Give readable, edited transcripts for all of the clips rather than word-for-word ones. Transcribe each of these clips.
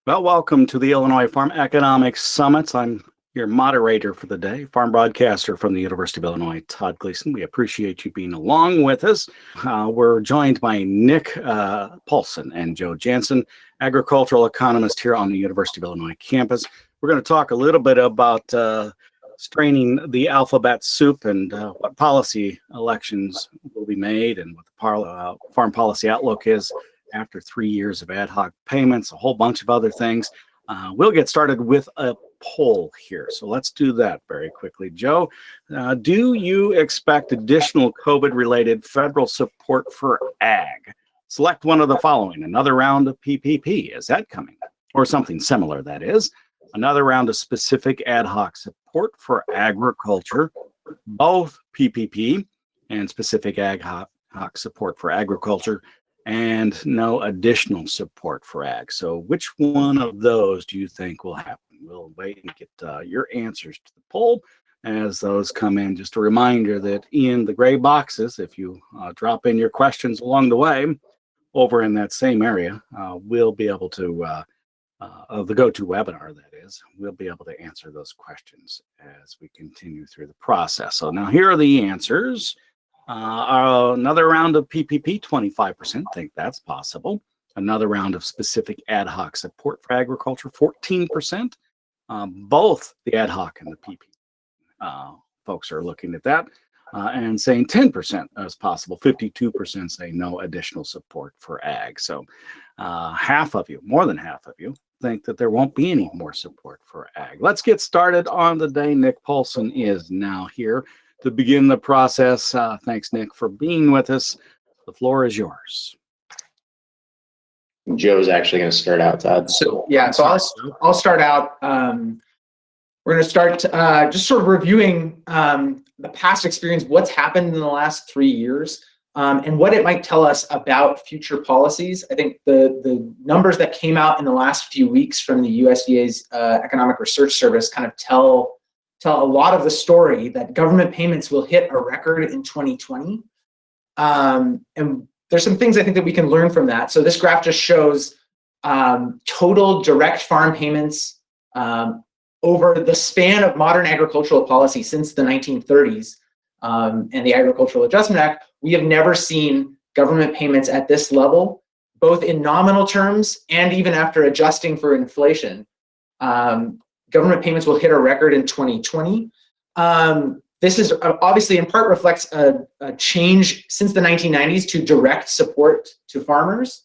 Well, welcome to the Illinois Farm Economics Summits. I'm your moderator for the day, farm broadcaster from the University of Illinois, Todd Gleason. We appreciate you being along with us. We're joined by Nick Paulson and Joe Janzen, agricultural economist here on the University of Illinois campus. We're going to talk a little bit about straining the alphabet soup and what policy elections will be made and what the farm policy outlook is after 3 years of ad hoc payments, a whole bunch of other things. We'll get started with a poll here. So let's do that very quickly. Joe, do you expect additional COVID-related federal support for ag? Select one of the following. Another round of PPP. Is that coming? Or something similar, that is. Another round of specific ad hoc support for agriculture. Both PPP and specific ad hoc support for agriculture, and no additional support for ag. So which one of those do you think will happen? We'll wait and get your answers to the poll as those come in. Just a reminder that in the gray boxes, if you drop in your questions along the way, over in that same area, we'll be able to, the GoToWebinar that is, we'll be able to answer those questions as we continue through the process. So now here are the answers. Another round of PPP, 25% think that's possible. Another round of specific ad hoc support for agriculture, 14%. Both the ad hoc and the PP folks are looking at that and saying 10% is possible. 52% say no additional support for ag. So half of you, more than half of you, think that there won't be any more support for ag. Let's get started on the day. Nick Paulson is now here to begin the process. Thanks, Nick, for being with us. The floor is yours. Joe's actually going to start out, Todd. So I'll start out. We're going to start just sort of reviewing the past experience, what's happened in the last 3 years, and what it might tell us about future policies. I think the numbers that came out in the last few weeks from the USDA's Economic Research Service kind of tell a lot of the story that government payments will hit a record in 2020. And there's some things I think that we can learn from that. So this graph just shows total direct farm payments over the span of modern agricultural policy since the 1930s and the Agricultural Adjustment Act. We have never seen government payments at this level, both in nominal terms and even after adjusting for inflation. Government payments will hit a record in 2020. This is obviously in part reflects a change since the 1990s to direct support to farmers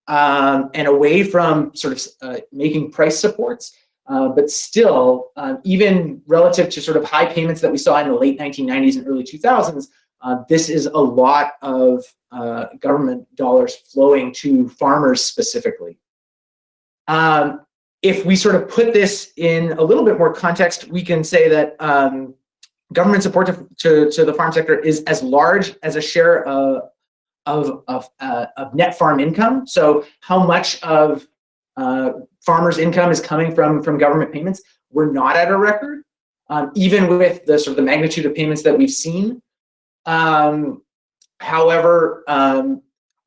and away from sort of making price supports. But still, even relative to sort of high payments that we saw in the late 1990s and early 2000s, this is a lot of government dollars flowing to farmers specifically. If we sort of put this in a little bit more context, we can say that government support to the farm sector is as large as a share of net farm income. So how much of farmers' income is coming from government payments? We're not at a record, even with the sort of the magnitude of payments that we've seen. However,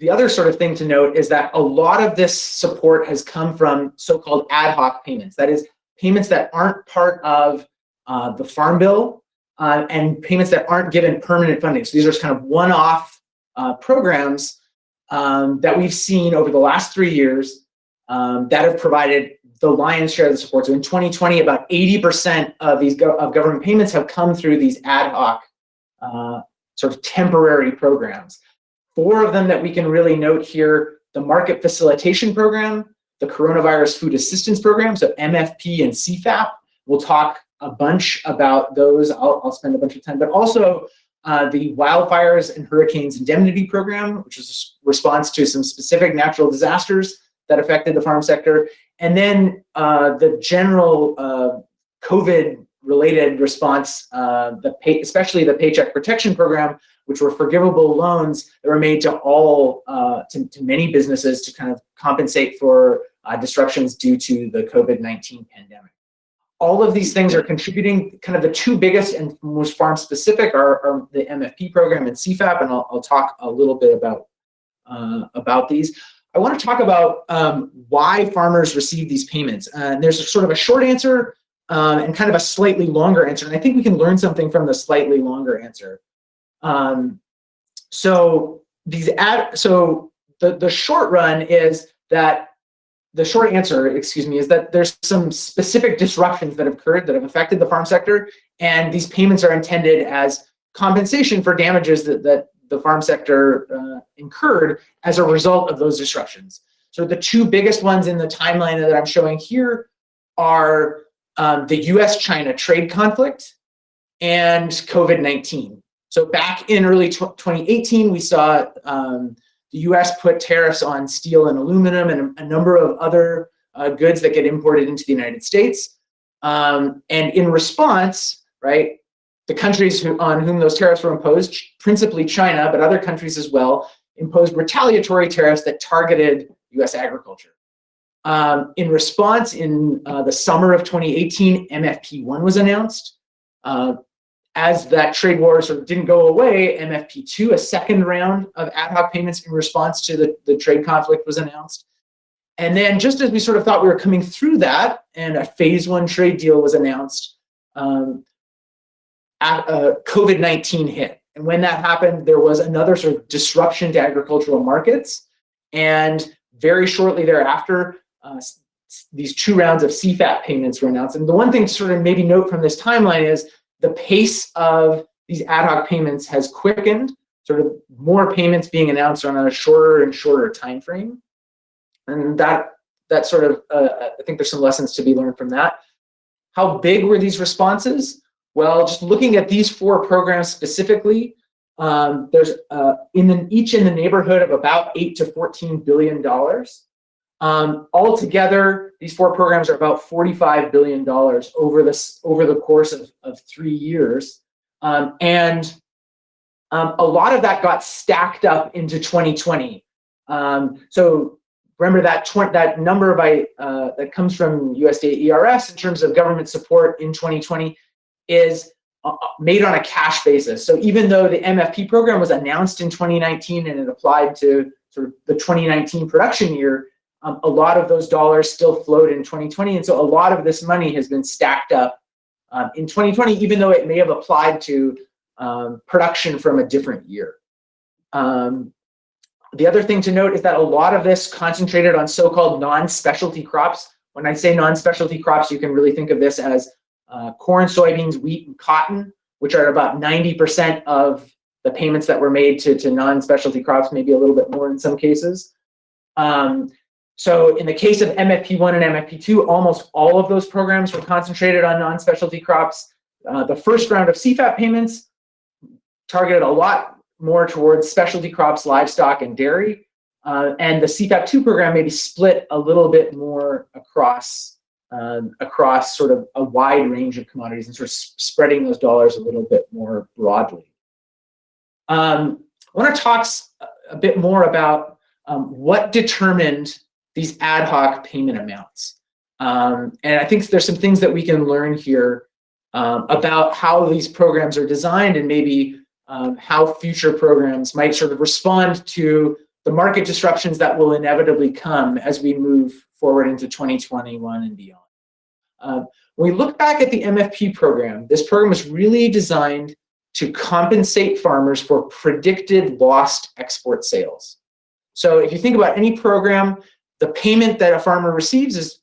the other sort of thing to note is that a lot of this support has come from so-called ad hoc payments. That is, payments that aren't part of the Farm Bill and payments that aren't given permanent funding. So these are kind of one-off programs that we've seen over the last 3 years that have provided the lion's share of the support. So in 2020, about 80% of these of government payments have come through these ad hoc sort of temporary programs. 4 of them that we can really note here: the Market Facilitation Program, the Coronavirus Food Assistance Program, so Mfp and Cpap. We'll talk a bunch about those. I'll spend a bunch of time, but also the Wildfires and Hurricanes Indemnity Program, which is a response to some specific natural disasters that affected the farm sector. And then the general COVID-related response, especially the Paycheck Protection Program, which were forgivable loans that were made to all, to many businesses to kind of compensate for disruptions due to the COVID-19 pandemic. All of these things are contributing. Kind of the 2 biggest and most farm specific are the MFP program and CFAP, and I'll talk a little bit about these. I want to talk about why farmers receive these payments. There's sort of a short answer and kind of a slightly longer answer. And I think we can learn something from the slightly longer answer. So the short run is that the short answer, is that there's some specific disruptions that have occurred that have affected the farm sector, and these payments are intended as compensation for damages that the farm sector incurred as a result of those disruptions. So the two biggest ones in the timeline that I'm showing here are the US-China trade conflict and COVID-19. So back in early 2018, we saw the US put tariffs on steel and aluminum and a number of other goods that get imported into the United States. And in response, right, the countries on whom those tariffs were imposed, principally China, but other countries as well, imposed retaliatory tariffs that targeted US agriculture. In response, in the summer of 2018, MFP1 was announced. As that trade war sort of didn't go away, MFP2, a second round of ad hoc payments in response to the trade conflict, was announced. And then just as we sort of thought we were coming through that, and a phase 1 trade deal was announced, COVID-19 hit. And when that happened, there was another sort of disruption to agricultural markets. And very shortly thereafter, these 2 rounds of CFAP payments were announced. And the one thing to sort of maybe note from this timeline is the pace of these ad hoc payments has quickened, sort of more payments being announced on a shorter and shorter time frame. And that sort of, I think there's some lessons to be learned from that. How big were these responses? Well, just looking at these 4 programs specifically, there's each in the neighborhood of about $8 to $14 billion. Altogether, these 4 programs are about $45 billion over the course of 3 years. And a lot of that got stacked up into 2020. So remember that number that comes from USDA ERS in terms of government support in 2020 is made on a cash basis. So even though the MFP program was announced in 2019 and it applied to sort of the 2019 production year, a lot of those dollars still flowed in 2020. And so a lot of this money has been stacked up in 2020, even though it may have applied to production from a different year. The other thing to note is that a lot of this concentrated on so-called non-specialty crops. When I say non-specialty crops, you can really think of this as corn, soybeans, wheat, and cotton, which are about 90% of the payments that were made to non-specialty crops, maybe a little bit more in some cases. So in the case of MFP1 and MFP2, almost all of those programs were concentrated on non-specialty crops. The first round of CFAP payments targeted a lot more towards specialty crops, livestock, and dairy. And the CFAP2 program maybe split a little bit more across sort of a wide range of commodities and sort of spreading those dollars a little bit more broadly. I want to talk a bit more about what determined these ad hoc payment amounts. And I think there's some things that we can learn here about how these programs are designed and maybe how future programs might sort of respond to the market disruptions that will inevitably come as we move forward into 2021 and beyond. When we look back at the MFP program, this program was really designed to compensate farmers for predicted lost export sales. So if you think about any program, the payment that a farmer receives is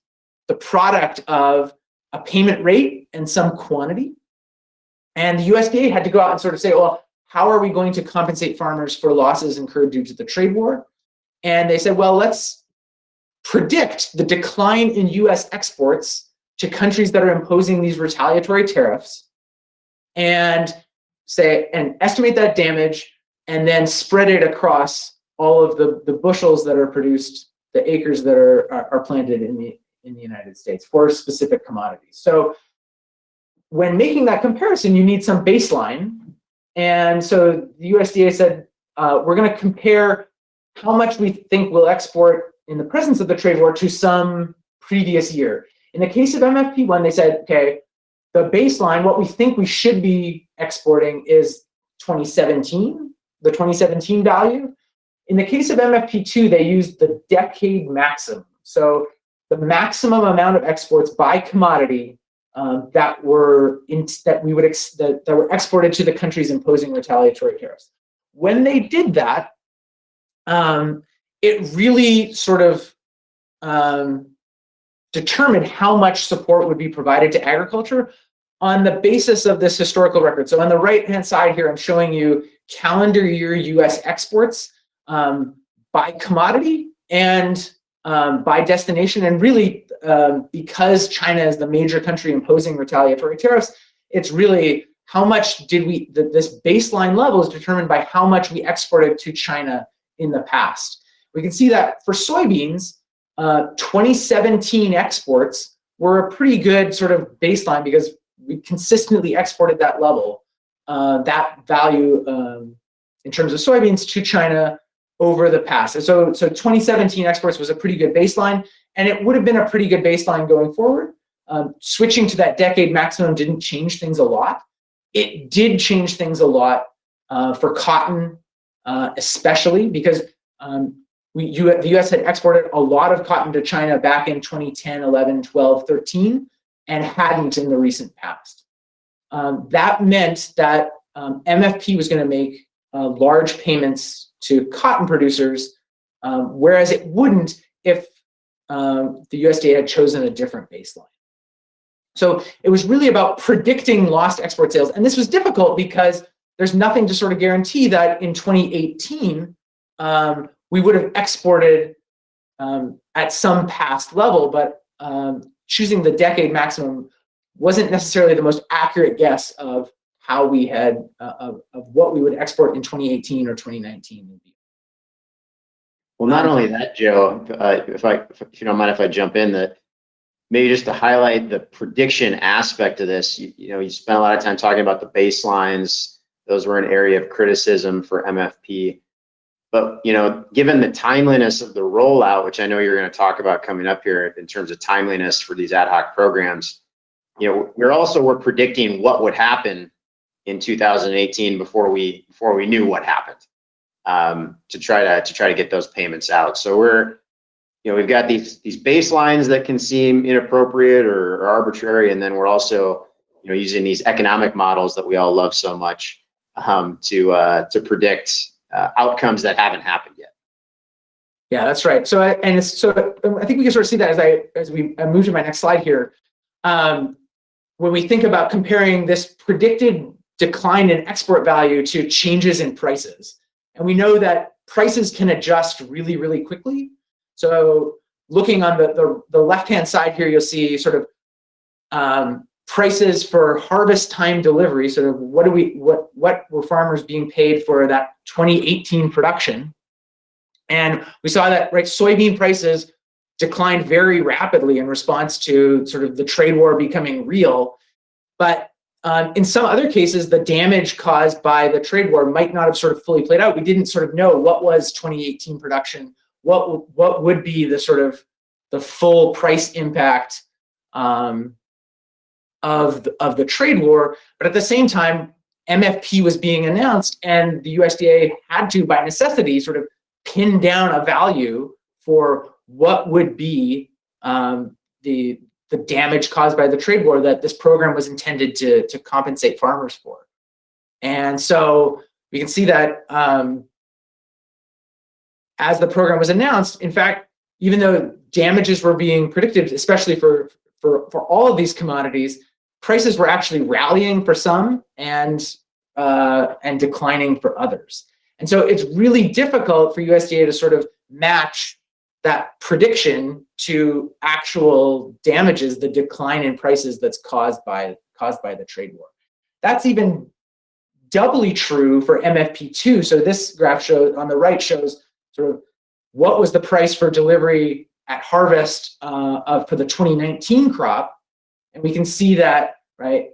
the product of a payment rate and some quantity. And the USDA had to go out and sort of say, well, how are we going to compensate farmers for losses incurred due to the trade war? And they said, well, let's predict the decline in US exports to countries that are imposing these retaliatory tariffs and estimate that damage and then spread it across all of the bushels that are produced, the acres that are planted in the United States for specific commodities. So when making that comparison, you need some baseline. And so the USDA said, we're going to compare how much we think we'll export in the presence of the trade war to some previous year. In the case of MFP1, they said, okay, the baseline, what we think we should be exporting is 2017, the 2017 value. In the case of MFP2, they used the decade maximum. So the maximum amount of exports by commodity that were exported to the countries imposing retaliatory tariffs. When they did that, it really sort of determined how much support would be provided to agriculture on the basis of this historical record. So on the right-hand side here, I'm showing you calendar year US exports by commodity and by destination. And really, because China is the major country imposing retaliatory tariffs, it's really how much did we, this baseline level is determined by how much we exported to China in the past. We can see that for soybeans, 2017 exports were a pretty good sort of baseline because we consistently exported that level, that value in terms of soybeans to China over the past. So 2017 exports was a pretty good baseline, and it would have been a pretty good baseline going forward. Switching to that decade maximum didn't change things a lot. It did change things a lot for cotton, especially because the US had exported a lot of cotton to China back in 2010, 11, 12, 13, and hadn't in the recent past. That meant that MFP was going to make large payments to cotton producers, whereas it wouldn't if the USDA had chosen a different baseline. So it was really about predicting lost export sales. And this was difficult because there's nothing to sort of guarantee that in 2018, we would have exported at some past level, but choosing the decade maximum wasn't necessarily the most accurate guess of how we had, of what we would export in 2018 or 2019. Well, not only that, Joe, if you don't mind if I jump in, that maybe just to highlight the prediction aspect of this, you spent a lot of time talking about the baselines. Those were an area of criticism for MFP. But, given the timeliness of the rollout, which I know you're going to talk about coming up here in terms of timeliness for these ad hoc programs, we're predicting what would happen in 2018 before we knew what happened, to try to get those payments out. So we've got these baselines that can seem inappropriate or arbitrary, and then we're also using these economic models that we all love so much to predict outcomes that haven't happened yet. Yeah, that's right. So I think we can sort of see that as we move to my next slide here. When we think about comparing this predicted decline in export value to changes in prices, and we know that prices can adjust really, really quickly. So looking on the left-hand side here, you'll see sort of prices for harvest time delivery, sort of what were farmers being paid for that 2018 production. And we saw that, right, soybean prices declined very rapidly in response to sort of the trade war becoming real. But in some other cases, the damage caused by the trade war might not have sort of fully played out. We didn't sort of know what was 2018 production, what would be the sort of the full price impact of the trade war. But at the same time, MFP was being announced, and the USDA had to, by necessity, sort of pin down a value for what would be the damage caused by the trade war that this program was intended to compensate farmers for. And so we can see that as the program was announced, in fact, even though damages were being predicted, especially for all of these commodities, prices were actually rallying for some and declining for others. And so it's really difficult for USDA to sort of match that prediction to actual damages, the decline in prices that's caused by the trade war. That's even doubly true for MFP2. So this graph on the right shows sort of what was the price for delivery at harvest for the 2019 crop. And we can see that, right,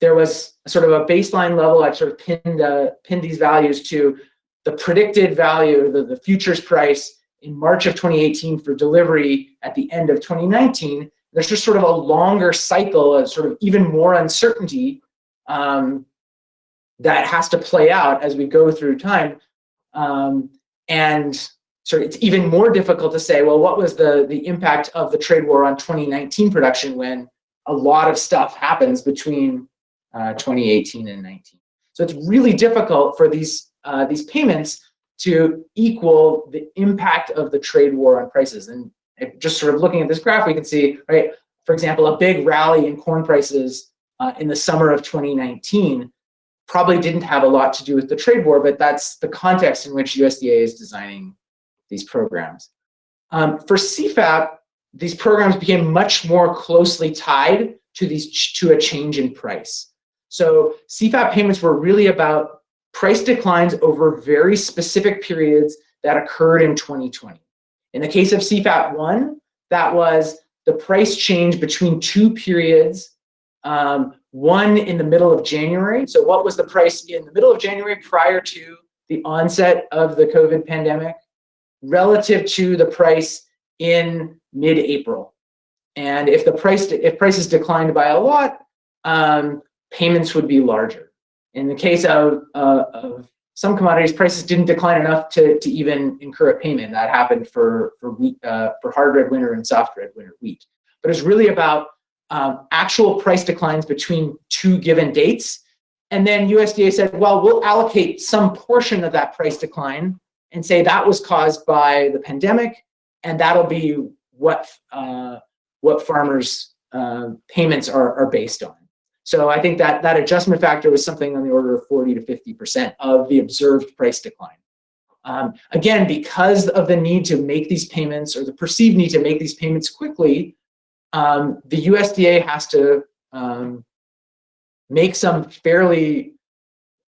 there was sort of a baseline level. I've sort of pinned these values to the predicted value, the futures price in March of 2018 for delivery at the end of 2019. There's just sort of a longer cycle of sort of even more uncertainty that has to play out as we go through time. And so it's even more difficult to say, well, what was the impact of the trade war on 2019 production when a lot of stuff happens between 2018 and 19. So it's really difficult for these payments to equal the impact of the trade war on prices. And just sort of looking at this graph, we can see, right, for example, a big rally in corn prices in the summer of 2019 probably didn't have a lot to do with the trade war, but that's the context in which USDA is designing these programs. For CFAP, these programs became much more closely tied to a change in price. So CFAP payments were really about price declines over very specific periods that occurred in 2020. In the case of CFAP 1, that was the price change between two periods, one in the middle of January. So what was the price in the middle of January prior to the onset of the COVID pandemic relative to the price in mid-April? And if prices declined by a lot, payments would be larger. In the case of some commodities, prices didn't decline enough to even incur a payment. That happened for wheat, for hard red winter and soft red winter wheat. But it's really about actual price declines between two given dates. And then USDA said, well, we'll allocate some portion of that price decline and say that was caused by the pandemic, and that'll be what farmers' payments are based on. So I think that adjustment factor was something on the order of 40 to 50% of the observed price decline. Again, because of the need to make these payments, or the perceived need to make these payments quickly, the USDA has to make some fairly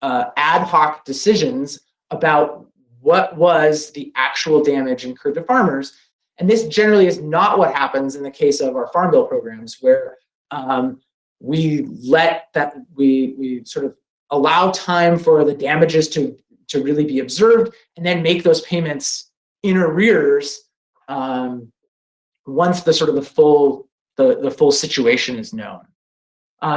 ad hoc decisions about what was the actual damage incurred to farmers. And this generally is not what happens in the case of our Farm Bill programs, where we sort of allow time for the damages to really be observed, and then make those payments in arrears once the full situation is known.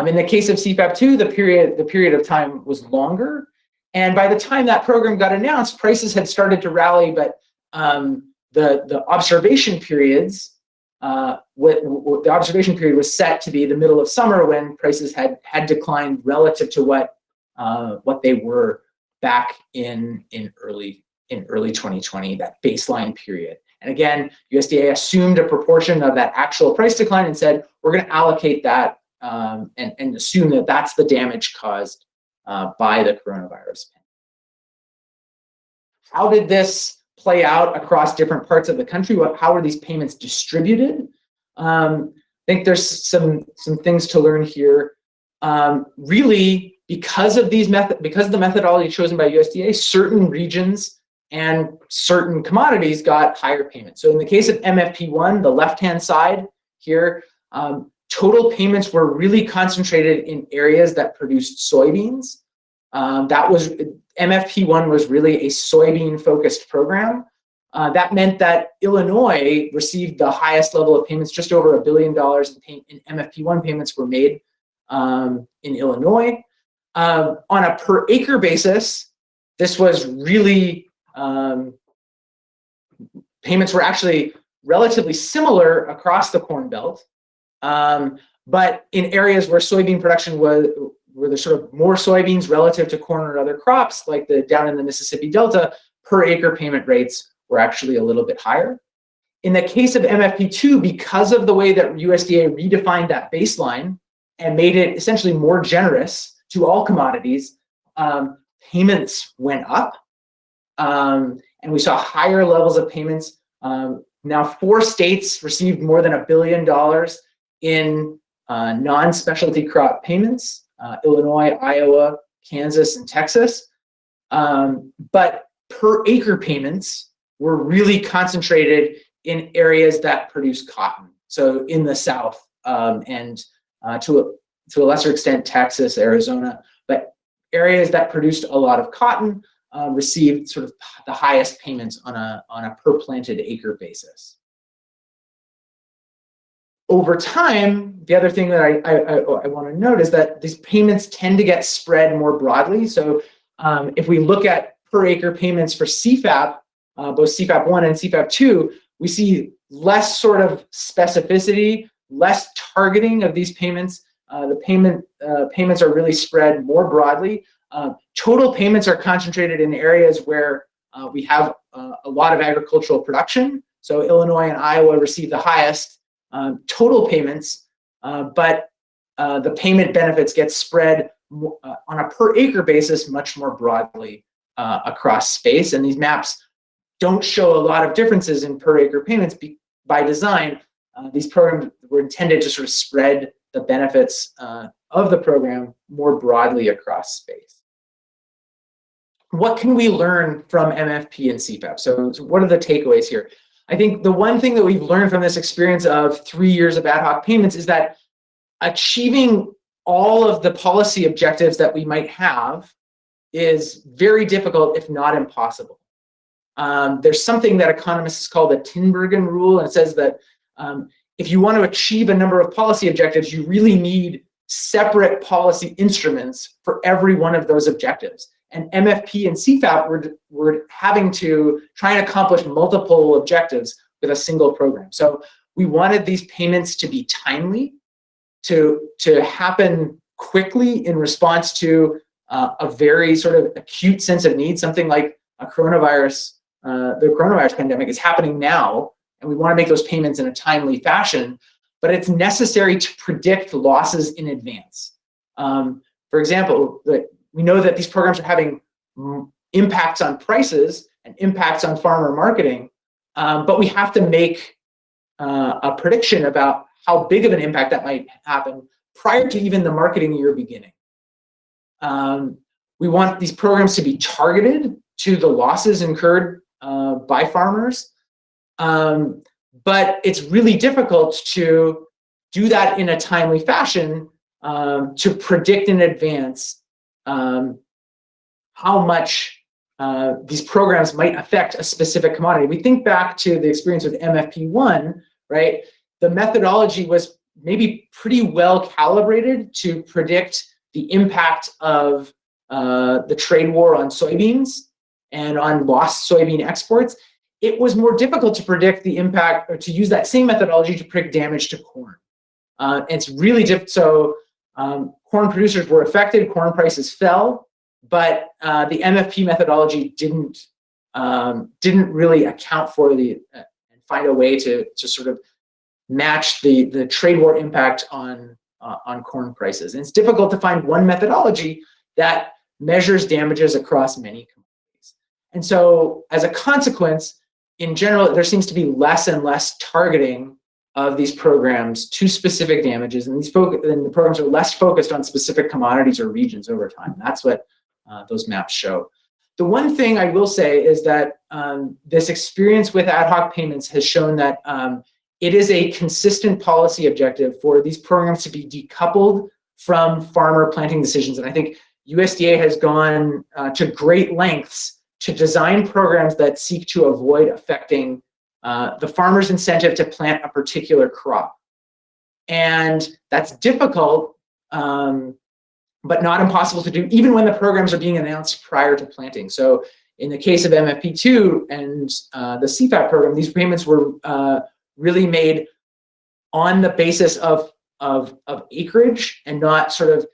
In the case of CFAP 2, the period of time was longer, and by the time that program got announced, prices had started to rally, but the observation periods, the observation period was set to be the middle of summer, when prices had declined relative to what they were back in early 2020, that baseline period. And again, USDA assumed a proportion of that actual price decline and said, we're going to allocate that and assume that that's the damage caused by the coronavirus pandemic. How did this play out across different parts of the country? How are these payments distributed? I think there's some things to learn here. Really, because of the methodology chosen by USDA, certain regions and certain commodities got higher payments. So in the case of MFP1, the left-hand side here, total payments were really concentrated in areas that produced soybeans. MFP1 was really a soybean-focused program. That meant that Illinois received the highest level of payments. Just over $1 billion in MFP1 payments were made in Illinois. On a per acre basis, this was really, payments were actually relatively similar across the Corn Belt. But in areas where soybean production where there's sort of more soybeans relative to corn or other crops, like down in the Mississippi Delta, per acre payment rates were actually a little bit higher. In the case of MFP2, because of the way that USDA redefined that baseline and made it essentially more generous to all commodities, payments went up, and we saw higher levels of payments. Now 4 states received more than $1 billion in non-specialty crop payments: Illinois, Iowa, Kansas, and Texas. But per acre payments were really concentrated in areas that produce cotton. So in the South, and to a lesser extent, Texas, Arizona, but areas that produced a lot of cotton received sort of the highest payments on a per planted acre basis. Over time, the other thing that I want to note is that these payments tend to get spread more broadly. So if we look at per acre payments for CFAP, both CFAP 1 and CFAP 2, we see less sort of specificity, less targeting of these payments. The payments are really spread more broadly. Total payments are concentrated in areas where we have a lot of agricultural production. So Illinois and Iowa receive the highest total payments, but the payment benefits get spread on a per acre basis much more broadly across space. And these maps don't show a lot of differences in per acre payments by design. These programs were intended to sort of spread the benefits of the program more broadly across space. What can we learn from MFP and CFAP? So what are the takeaways here? I think the one thing that we've learned from this experience of 3 years of ad hoc payments is that achieving all of the policy objectives that we might have is very difficult, if not impossible. There's something that economists call the Tinbergen rule, and it says that if you want to achieve a number of policy objectives, you really need separate policy instruments for every one of those objectives. And MFP and CFAP were having to try and accomplish multiple objectives with a single program. So we wanted these payments to be timely, to happen quickly in response to a very sort of acute sense of need, something like a coronavirus. The coronavirus pandemic is happening now, and we want to make those payments in a timely fashion, but it's necessary to predict losses in advance. For example, we know that these programs are having impacts on prices and impacts on farmer marketing, but we have to make a prediction about how big of an impact that might happen prior to even the marketing year beginning. We want these programs to be targeted to the losses incurred by farmers, but it's really difficult to do that in a timely fashion to predict in advance how much these programs might affect a specific commodity. We think back to the experience with MFP1, right? The methodology was maybe pretty well calibrated to predict the impact of the trade war on soybeans and on lost soybean exports. It was more difficult to predict the impact, or to use that same methodology to predict damage to corn. It's really difficult. So corn producers were affected, corn prices fell, but the MFP methodology didn't really account for and find a way to sort of match the trade war impact on corn prices. And it's difficult to find one methodology that measures damages across many commodities. And so as a consequence, in general, there seems to be less and less targeting of these programs to specific damages, and the programs are less focused on specific commodities or regions over time. That's what those maps show. The one thing I will say is that this experience with ad hoc payments has shown that it is a consistent policy objective for these programs to be decoupled from farmer planting decisions. And I think USDA has gone to great lengths to design programs that seek to avoid affecting the farmer's incentive to plant a particular crop. And that's difficult, but not impossible to do, even when the programs are being announced prior to planting. So in the case of MFP2 and the CFAP program, these payments were really made on the basis of acreage and not sort of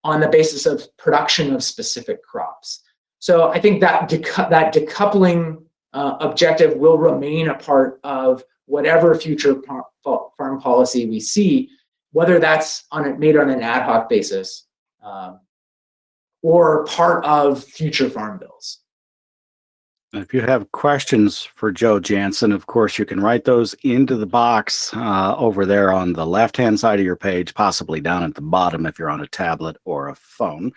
on the basis of production of specific crops. So I think that that decoupling objective will remain a part of whatever future farm policy we see, whether that's made on an ad hoc basis or part of future farm bills. If you have questions for Joe Janzen, of course, you can write those into the box over there on the left-hand side of your page, possibly down at the bottom if you're on a tablet or a phone,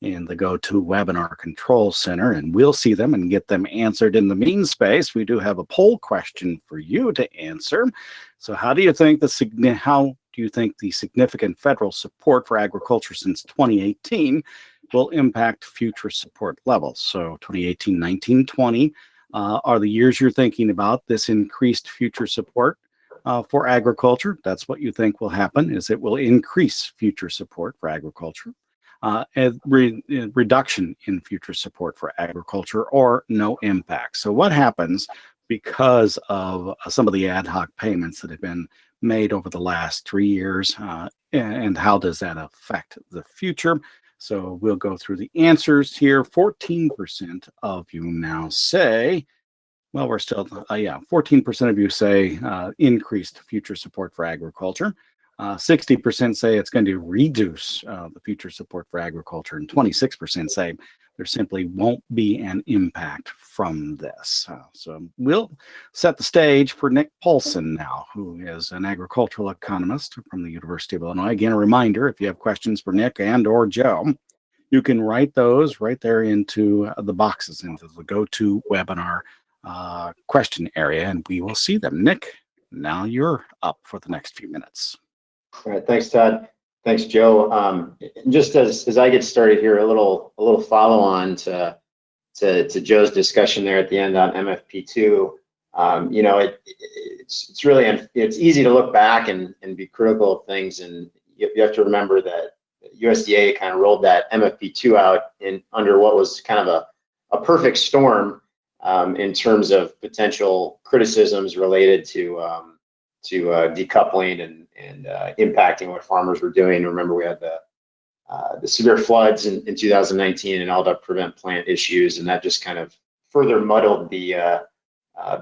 in the GoToWebinar Control Center, and we'll see them and get them answered. In the mean space, we do have a poll question for you to answer. So how do you think the significant federal support for agriculture since 2018 will impact future support levels? So 2018, 19, 20 are the years you're thinking about this increased future support for agriculture. That's what you think will happen, is it will increase future support for agriculture. reduction in future support for agriculture or no impact. So what happens because of some of the ad hoc payments that have been made over the last 3 years, and how does that affect the future? So we'll go through the answers here. 14% of you now say, well, we're still, 14% of you say increased future support for agriculture. 60% say it's going to reduce the future support for agriculture, and 26% say there simply won't be an impact from this. So we'll set the stage for Nick Paulson now, who is an agricultural economist from the University of Illinois. Again, a reminder, if you have questions for Nick and or Joe, you can write those right there into the boxes, into the go-to webinar question area, and we will see them. Nick, now you're up for the next few minutes. All right, thanks, Todd. Thanks, Joe. Just as I get started here, a little follow on to Joe's discussion there at the end on MFP2. It's really easy to look back and be critical of things, and you have to remember that USDA kind of rolled that MFP2 out under what was kind of a perfect storm in terms of potential criticisms related to decoupling and impacting what farmers were doing. Remember, we had the severe floods in 2019 and all the prevent plant issues, and that just kind of further muddled the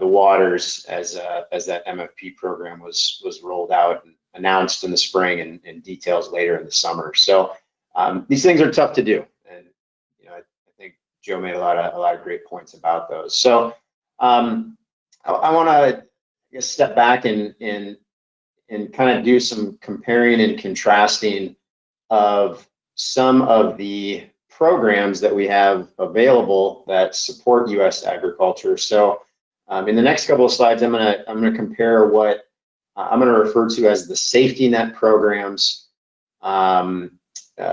waters as that MFP program was rolled out and announced in the spring and details later in the summer. So these things are tough to do, and I think Joe made a lot of great points about those. So I want to step back and kind of do some comparing and contrasting of some of the programs that we have available that support U.S. agriculture. So in the next couple of slides, I'm gonna compare what I'm gonna refer to as the safety net programs,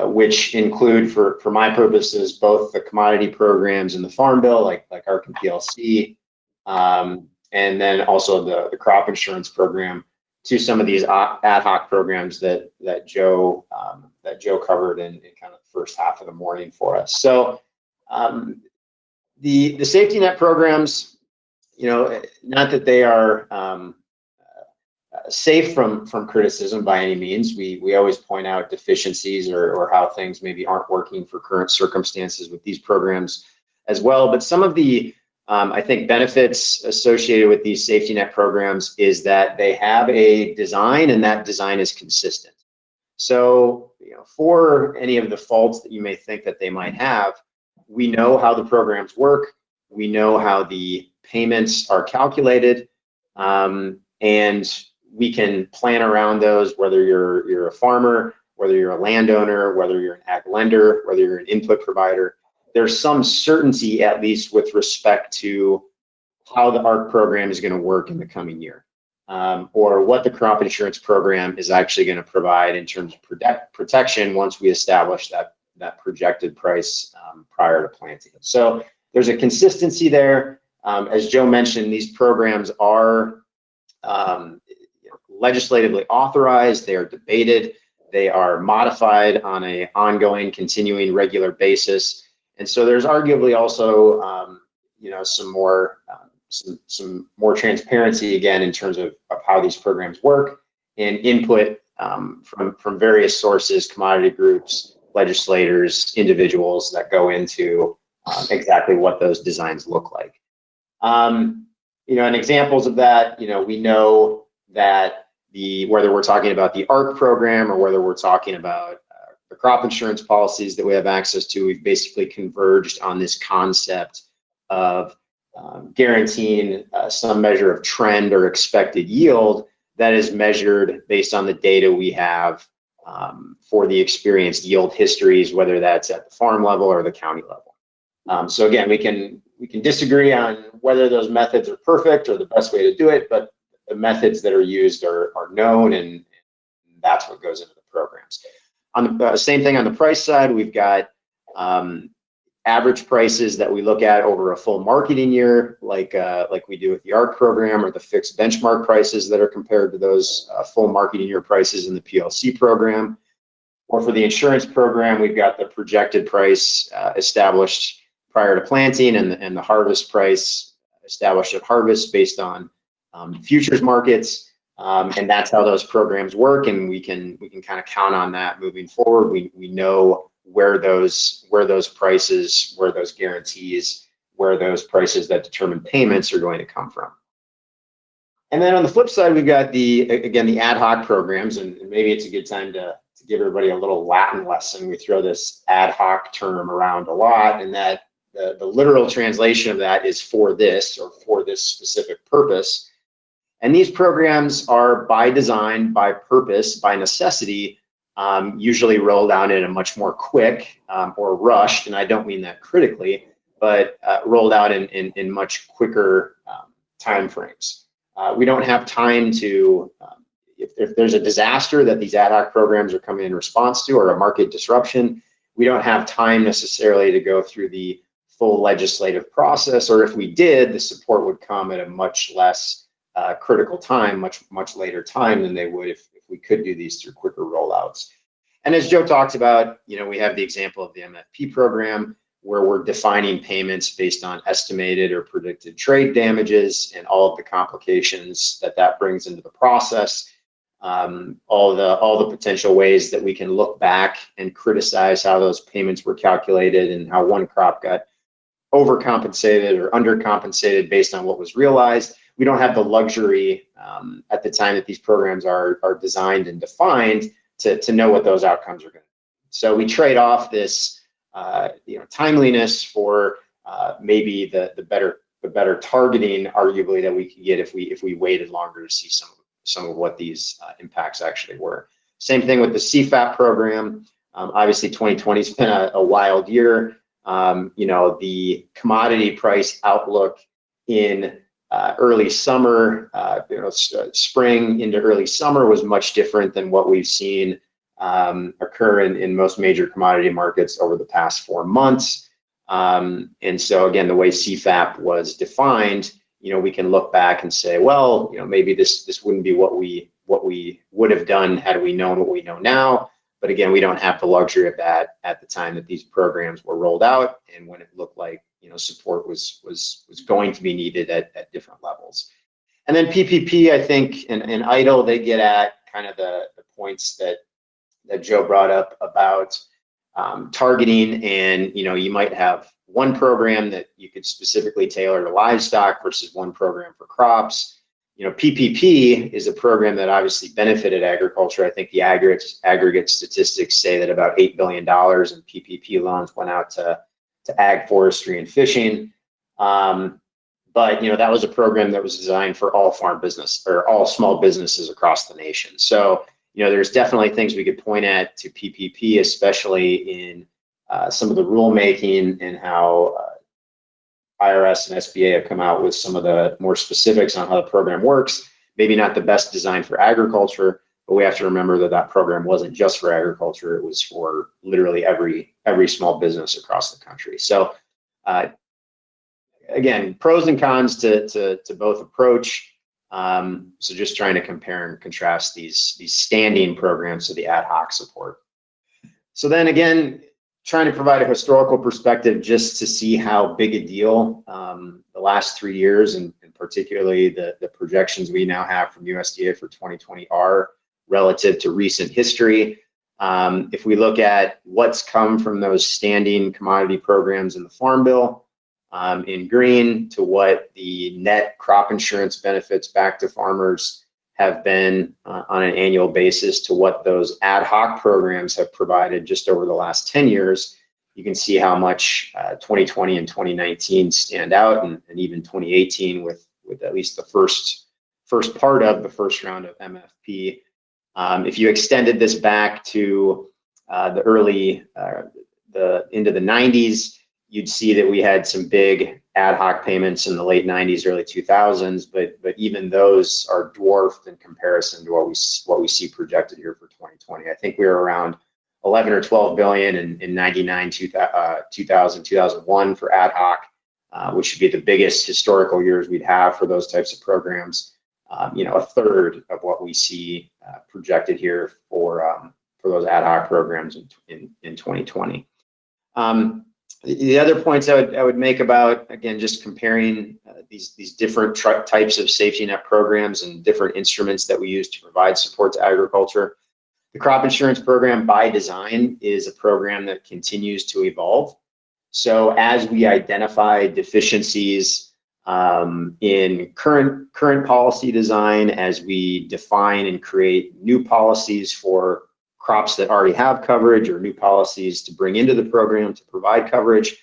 which include, for my purposes, both the commodity programs in the Farm Bill, like ARC and PLC, and then also the crop insurance program, to some of these ad hoc programs that Joe covered in kind of the first half of the morning for us. So the safety net programs, not that they are safe from criticism by any means. We always point out deficiencies or how things maybe aren't working for current circumstances with these programs as well. But some of the I think benefits associated with these safety net programs is that they have a design, and that design is consistent. So, for any of the faults that you may think that they might have, we know how the programs work. We know how the payments are calculated, and we can plan around those, whether you're a farmer, whether you're a landowner, whether you're an ag lender, whether you're an input provider. There's some certainty, at least with respect to how the ARC program is going to work in the coming year, or what the crop insurance program is actually going to provide in terms of protection once we establish that projected price prior to planting. So there's a consistency there. As Joe mentioned, these programs are legislatively authorized. They are debated. They are modified on an ongoing, continuing, regular basis. And so there's arguably also, some more transparency again in terms of how these programs work, and input from various sources, commodity groups, legislators, individuals that go into exactly what those designs look like. And examples of that, we know that whether we're talking about the ARC program or whether we're talking about the crop insurance policies that we have access to, we've basically converged on this concept of guaranteeing some measure of trend or expected yield that is measured based on the data we have for the experienced yield histories, whether that's at the farm level or the county level. So again, we can disagree on whether those methods are perfect or the best way to do it, but the methods that are used are known, and that's what goes into the programs. On the same thing on the price side, we've got average prices that we look at over a full marketing year, like we do with the ARC program, or the fixed benchmark prices that are compared to those full marketing year prices in the PLC program. Or for the insurance program, we've got the projected price established prior to planting and the harvest price established at harvest based on futures markets. And that's how those programs work, and we can kind of count on that moving forward. We know where those prices, where those guarantees, where those prices that determine payments are going to come from. And then on the flip side, we've got the ad hoc programs, and maybe it's a good time to give everybody a little Latin lesson. We throw this ad hoc term around a lot, and that the literal translation of that is for this, or for this specific purpose. And these programs are by design, by purpose, by necessity, usually rolled out in a much more quick or rushed, and I don't mean that critically, but rolled out in much quicker time frames. We don't have time to, if there's a disaster that these ad hoc programs are coming in response to, or a market disruption, we don't have time necessarily to go through the full legislative process, or if we did, the support would come at a much less critical time, much later time than they would if we could do these through quicker rollouts. And as Joe talked about, we have the example of the MFP program, where we're defining payments based on estimated or predicted trade damages and all of the complications that brings into the process. All the potential ways that we can look back and criticize how those payments were calculated and how one crop got overcompensated or undercompensated based on what was realized. We don't have the luxury at the time that these programs are designed and defined to know what those outcomes are going to be. So we trade off this timeliness for maybe the better targeting, arguably, that we could get if we waited longer to see some of what these impacts actually were. Same thing with the CFAP program. Obviously, 2020 has been a wild year. The commodity price outlook in early summer, spring into early summer was much different than what we've seen occur in most major commodity markets over the past 4 months. And so again, the way CFAP was defined, we can look back and say, well, maybe this wouldn't be what we would have done had we known what we know now. But again, we don't have the luxury of that at the time that these programs were rolled out, and when it looked like support was going to be needed at different levels. And then PPP, I think, and EIDL, they get at kind of the points that Joe brought up about targeting, and you might have one program that you could specifically tailor to livestock versus one program for crops. PPP is a program that obviously benefited agriculture. I think the aggregate statistics say that about $8 billion in PPP loans went out to ag, forestry, and fishing. But that was a program that was designed for all farm business, or all small businesses across the nation. So there's definitely things we could point at to PPP, especially in some of the rulemaking and how IRS and SBA have come out with some of the more specifics on how the program works. Maybe not the best design for agriculture, but we have to remember that program wasn't just for agriculture. It was for literally every small business across the country. So again, pros and cons to both approach. So just trying to compare and contrast these standing programs to the ad hoc support. So then again, trying to provide a historical perspective just to see how big a deal the last 3 years, and particularly the projections we now have from USDA for 2020 are relative to recent history. If we look at what's come from those standing commodity programs in the Farm Bill, in green, to what the net crop insurance benefits back to farmers have been on an annual basis, to what those ad hoc programs have provided just over the last 10 years, you can see how much 2020 and 2019 stand out, and even 2018 with at least the first part of the first round of MFP. If you extended this back to into the 90s, you'd see that we had some big ad hoc payments in the late 90s, early 2000s, but even those are dwarfed in comparison to what we see projected here for 2020. I think we were around 11 or 12 billion in 99, 2000, 2001 for ad hoc, which should be the biggest historical years we'd have for those types of programs. A third of what we see projected here for those ad hoc programs in 2020. The other points I would make about, again, just comparing these different types of safety net programs and different instruments that we use to provide support to agriculture. The crop insurance program by design is a program that continues to evolve. So as we identify deficiencies in current policy design, as we define and create new policies for crops that already have coverage or new policies to bring into the program to provide coverage,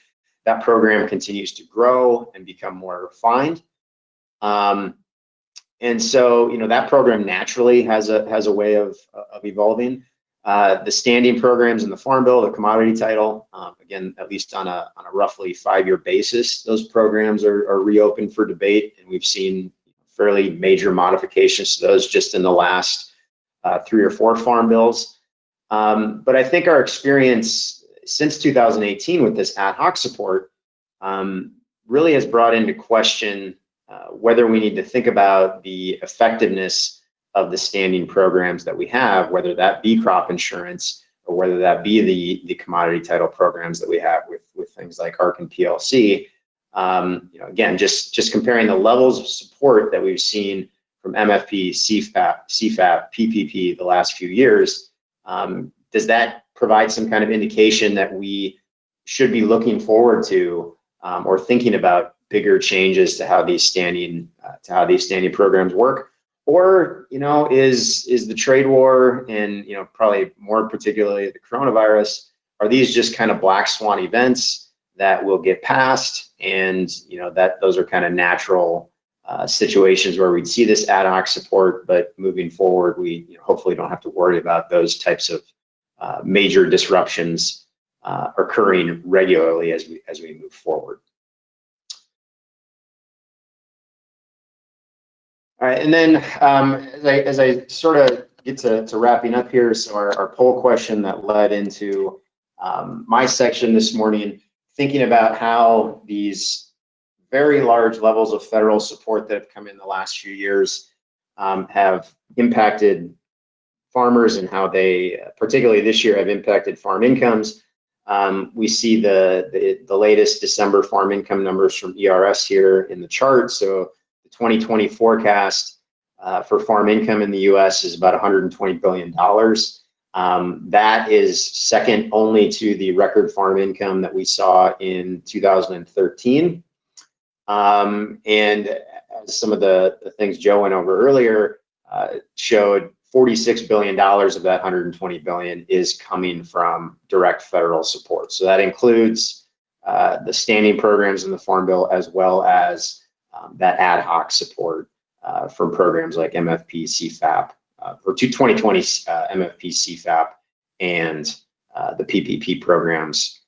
that program continues to grow and become more refined. And so, that program naturally has a way of evolving. The standing programs in the Farm Bill, the commodity title, again, at least on a roughly 5-year basis, those programs are reopened for debate, and we've seen fairly major modifications to those just in the last 3 or 4 farm bills. But I think our experience since 2018 with this ad hoc support really has brought into question whether we need to think about the effectiveness of the standing programs that we have, whether that be crop insurance or whether that be the commodity title programs that we have with things like ARC and PLC. Again, just comparing the levels of support that we've seen from MFP, CFAP, PPP the last few years, does that provide some kind of indication that we should be looking forward to or thinking about bigger changes to how these standing programs work? Or is the trade war and probably more particularly the coronavirus, are these just kind of black swan events that will get past, and that those are kind of natural situations where we'd see this ad hoc support, but moving forward we hopefully don't have to worry about those types of major disruptions occurring regularly as we move forward. All right, and then as I sort of get to wrapping up here, so our poll question that led into my section this morning, thinking about how these very large levels of federal support that have come in the last few years have impacted farmers and how they, particularly this year, have impacted farm incomes. We see the latest December farm income numbers from ERS here in the chart. So 2020 forecast for farm income in the U.S. is about $120 billion. That is second only to the record farm income that we saw in 2013. And as some of the things Joe went over earlier showed, $46 billion of that $120 billion is coming from direct federal support. So that includes the standing programs in the Farm Bill, as well as that ad hoc support from programs like MFP, CFAP, or 2020 MFP, CFAP, and the PPP programs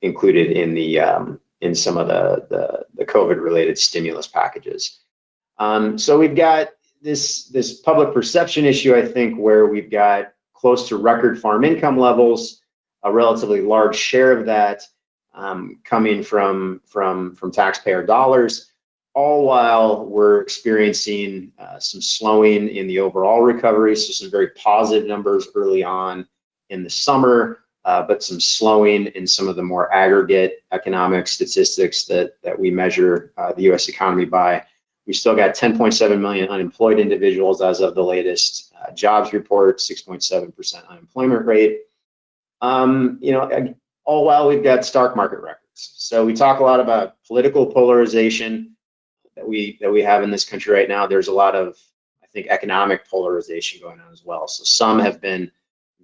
included in some of the COVID-related stimulus packages. So we've got this public perception issue, I think, where we've got close to record farm income levels, a relatively large share of that coming from taxpayer dollars, all while we're experiencing some slowing in the overall recovery. So some very positive numbers early on in the summer, but some slowing in some of the more aggregate economic statistics that we measure the U.S. economy by. We still got 10.7 million unemployed individuals as of the latest jobs report, 6.7% unemployment rate. All while we've got stock market records. So we talk a lot about political polarization that we have in this country right now. There's a lot of, I think, economic polarization going on as well. So some have been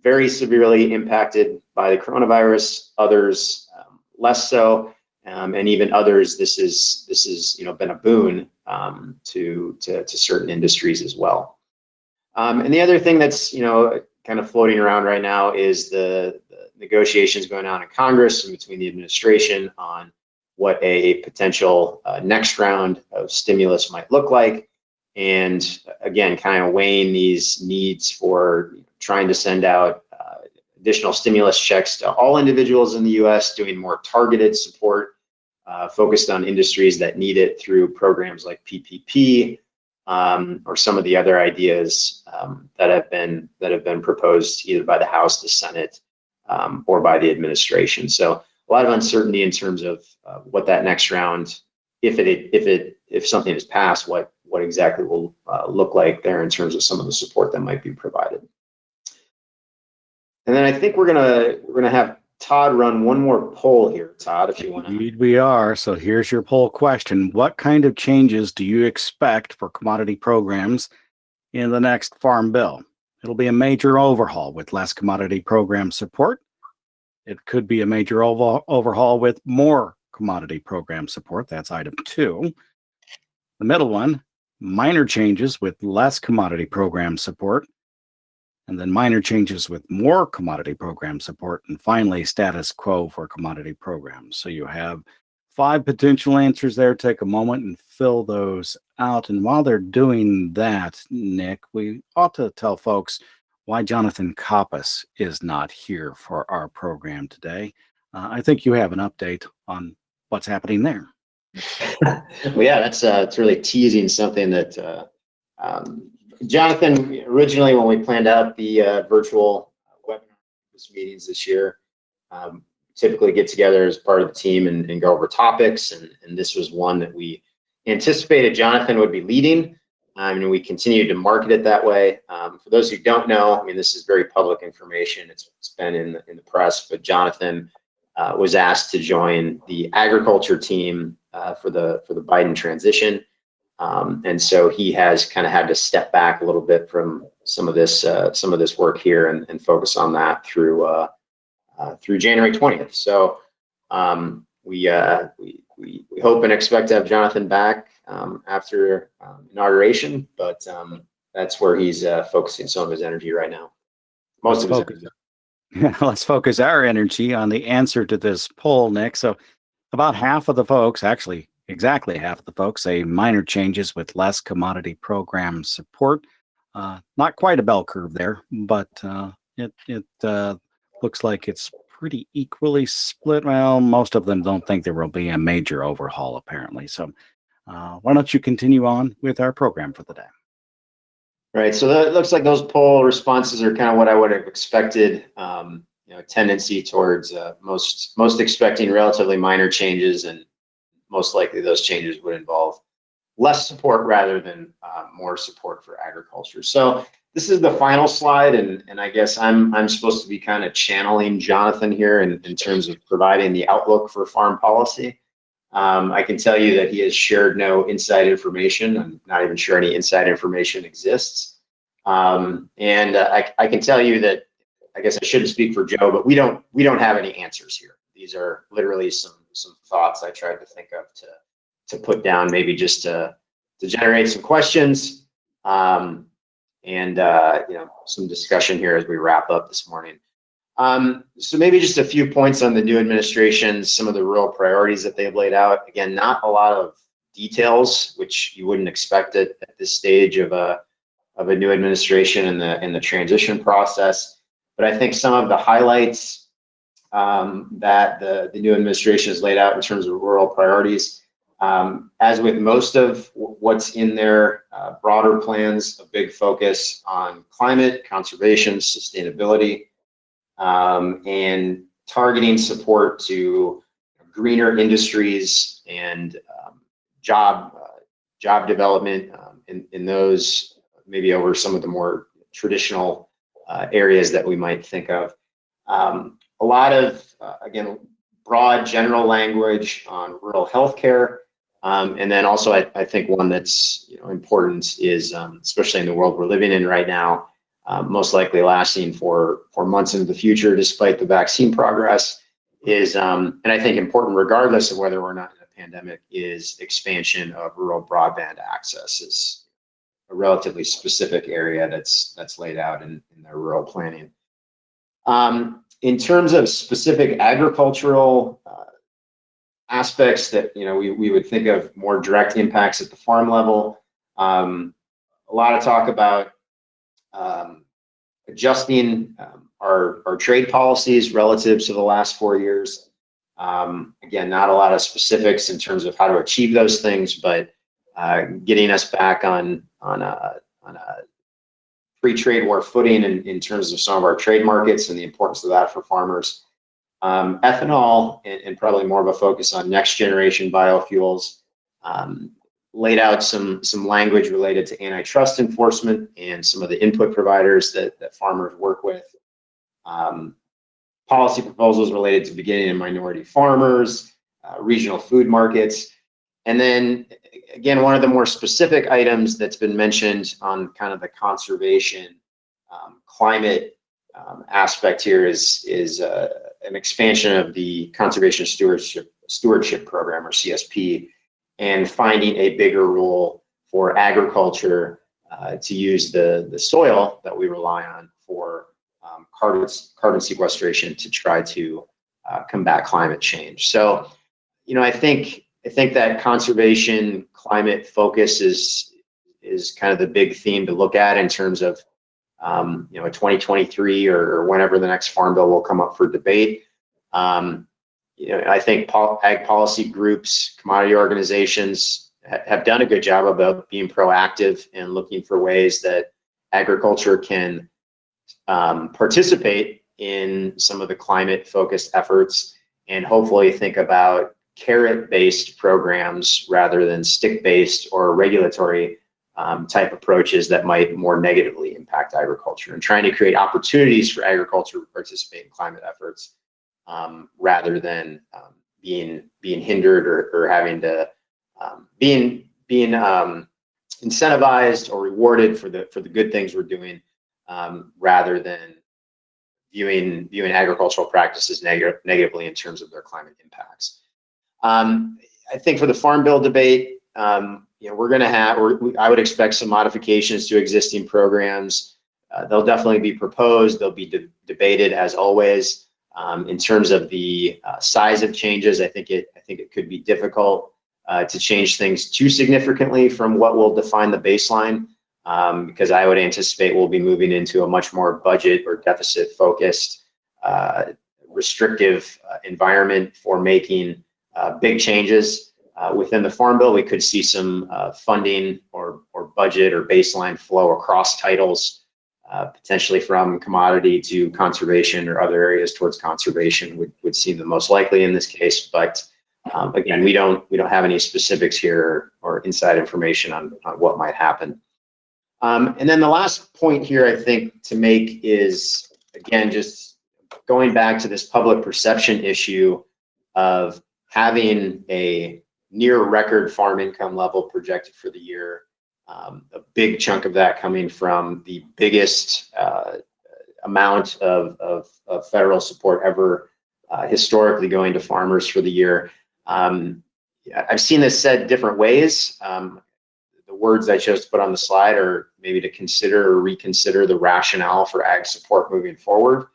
very severely impacted by the coronavirus, others less so, and even others, this is been a boon to certain industries as well. And the other thing that's kind of floating around right now is the negotiations going on in Congress and between the administration on what a potential next round of stimulus might look like, and again, kind of weighing these needs for trying to send out additional stimulus checks to all individuals in the U.S., doing more targeted support focused on industries that need it through programs like PPP, or some of the other ideas that have been proposed either by the House, the Senate, or by the administration. So a lot of uncertainty in terms of what that next round, if something is passed, what exactly will look like there in terms of some of the support that might be provided. And then I think we're gonna have Todd run one more poll here. Todd, if you want to. Indeed we are. So here's your poll question. What kind of changes do you expect for commodity programs in the next Farm Bill? It'll be a major overhaul with less commodity program support. It could be a major overhaul with more commodity program support. That's item 2. The middle one, minor changes with less commodity program support. And then minor changes with more commodity program support, and finally status quo for commodity programs. So you have 5 potential answers there. Take a moment and fill those out. And while they're doing that, Nick, we ought to tell folks why Jonathan Koppas is not here for our program today. I think you have an update on what's happening there. Well, yeah, it's really teasing something that Jonathan, originally when we planned out the virtual webinar meetings this year, typically get together as part of the team and go over topics, and this was one that we anticipated Jonathan would be leading, and we continued to market it that way. For those who don't know, I mean, this is very public information. It's been in the press, but Jonathan was asked to join the agriculture team for the Biden transition. And so he has kind of had to step back a little bit from some of this work here and focus on that through January 20th. So we hope and expect to have Jonathan back after inauguration, but that's where he's focusing some of his energy right now. Most of his energy. Yeah, let's focus our energy on the answer to this poll, Nick. So about half of the folks, actually exactly half of the folks, say minor changes with less commodity program support. Not quite a bell curve there, but it looks like it's pretty equally split. Well, most of them don't think there will be a major overhaul, apparently. So why don't you continue on with our program for the day? Right. So that looks like those poll responses are kind of what I would have expected. Tendency towards most expecting relatively minor changes, and most likely those changes would involve less support rather than more support for agriculture. So this is the final slide, and I guess I'm supposed to be kind of channeling Jonathan here in terms of providing the outlook for farm policy. I can tell you that he has shared no inside information. I'm not even sure any inside information exists. And I can tell you that, I guess I shouldn't speak for Joe, but we don't have any answers here. These are literally some thoughts I tried to think of to put down, maybe just to generate some questions, and some discussion here as we wrap up this morning. So maybe just a few points on the new administration, some of the real priorities that they've laid out. Again, not a lot of details, which you wouldn't expect at this stage of a new administration in the transition process. But I think some of the highlights that the new administration has laid out in terms of rural priorities, as with most of what's in their broader plans, a big focus on climate, conservation, sustainability, and targeting support to greener industries and job development in those, maybe over some of the more traditional areas that we might think of. A lot of, again, broad general language on rural healthcare. And then also, I think one that's important is, especially in the world we're living in right now, most likely lasting for months into the future, despite the vaccine progress, is, and I think important regardless of whether we're not in a pandemic, is expansion of rural broadband access. Is a relatively specific area that's laid out in their rural planning. In terms of specific agricultural aspects that we would think of more direct impacts at the farm level, a lot of talk about adjusting our trade policies relative to the last 4 years. Again, not a lot of specifics in terms of how to achieve those things, but getting us back on a free trade war footing in terms of some of our trade markets and the importance of that for farmers. Ethanol and probably more of a focus on next generation biofuels. Laid out some language related to antitrust enforcement and some of the input providers that farmers work with. Policy proposals related to beginning and minority farmers, regional food markets. And then again, one of the more specific items that's been mentioned on kind of the conservation climate aspect here is an expansion of the Conservation Stewardship Program, or CSP, and finding a bigger role for agriculture to use the soil that we rely on for carbon sequestration to try to combat climate change. So, I think that conservation climate focus is kind of the big theme to look at in terms of 2023 or whenever the next farm bill will come up for debate. I think ag policy groups, commodity organizations have done a good job about being proactive and looking for ways that agriculture can participate in some of the climate-focused efforts, and hopefully think about carrot-based programs rather than stick-based or regulatory type approaches that might more negatively impact agriculture, and trying to create opportunities for agriculture to participate in climate efforts rather than being hindered or having to being incentivized or rewarded for the good things we're doing, rather than viewing agricultural practices negatively in terms of their climate impacts. I think for the Farm Bill debate, we're going to have, I would expect some modifications to existing programs. They'll definitely be proposed. They'll be debated as always. In terms of the size of changes, I think it could be difficult to change things too significantly from what will define the baseline, because I would anticipate we'll be moving into a much more budget or deficit focused, restrictive environment for making big changes. Within the Farm Bill, we could see some funding or budget or baseline flow across titles, potentially from commodity to conservation or other areas towards conservation would seem the most likely in this case. But again, we don't have any specifics here or inside information on what might happen. And then the last point here I think to make is, again, just going back to this public perception issue of having a near record farm income level projected for the year, a big chunk of that coming from the biggest amount of federal support ever historically going to farmers for the year. I've seen this said different ways. The words I chose to put on the slide are maybe to consider or reconsider the rationale for ag support moving forward.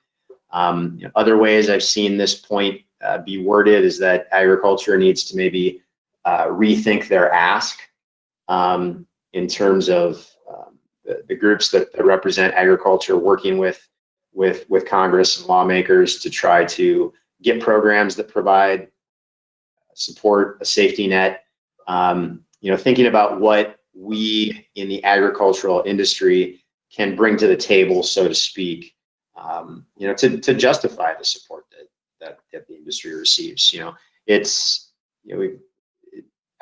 Other ways I've seen this point be worded is that agriculture needs to maybe rethink their ask in terms of the groups that represent agriculture, working with Congress and lawmakers to try to get programs that provide support, a safety net. Thinking about what we in the agricultural industry can bring to the table, so to speak, to justify the support that the industry receives.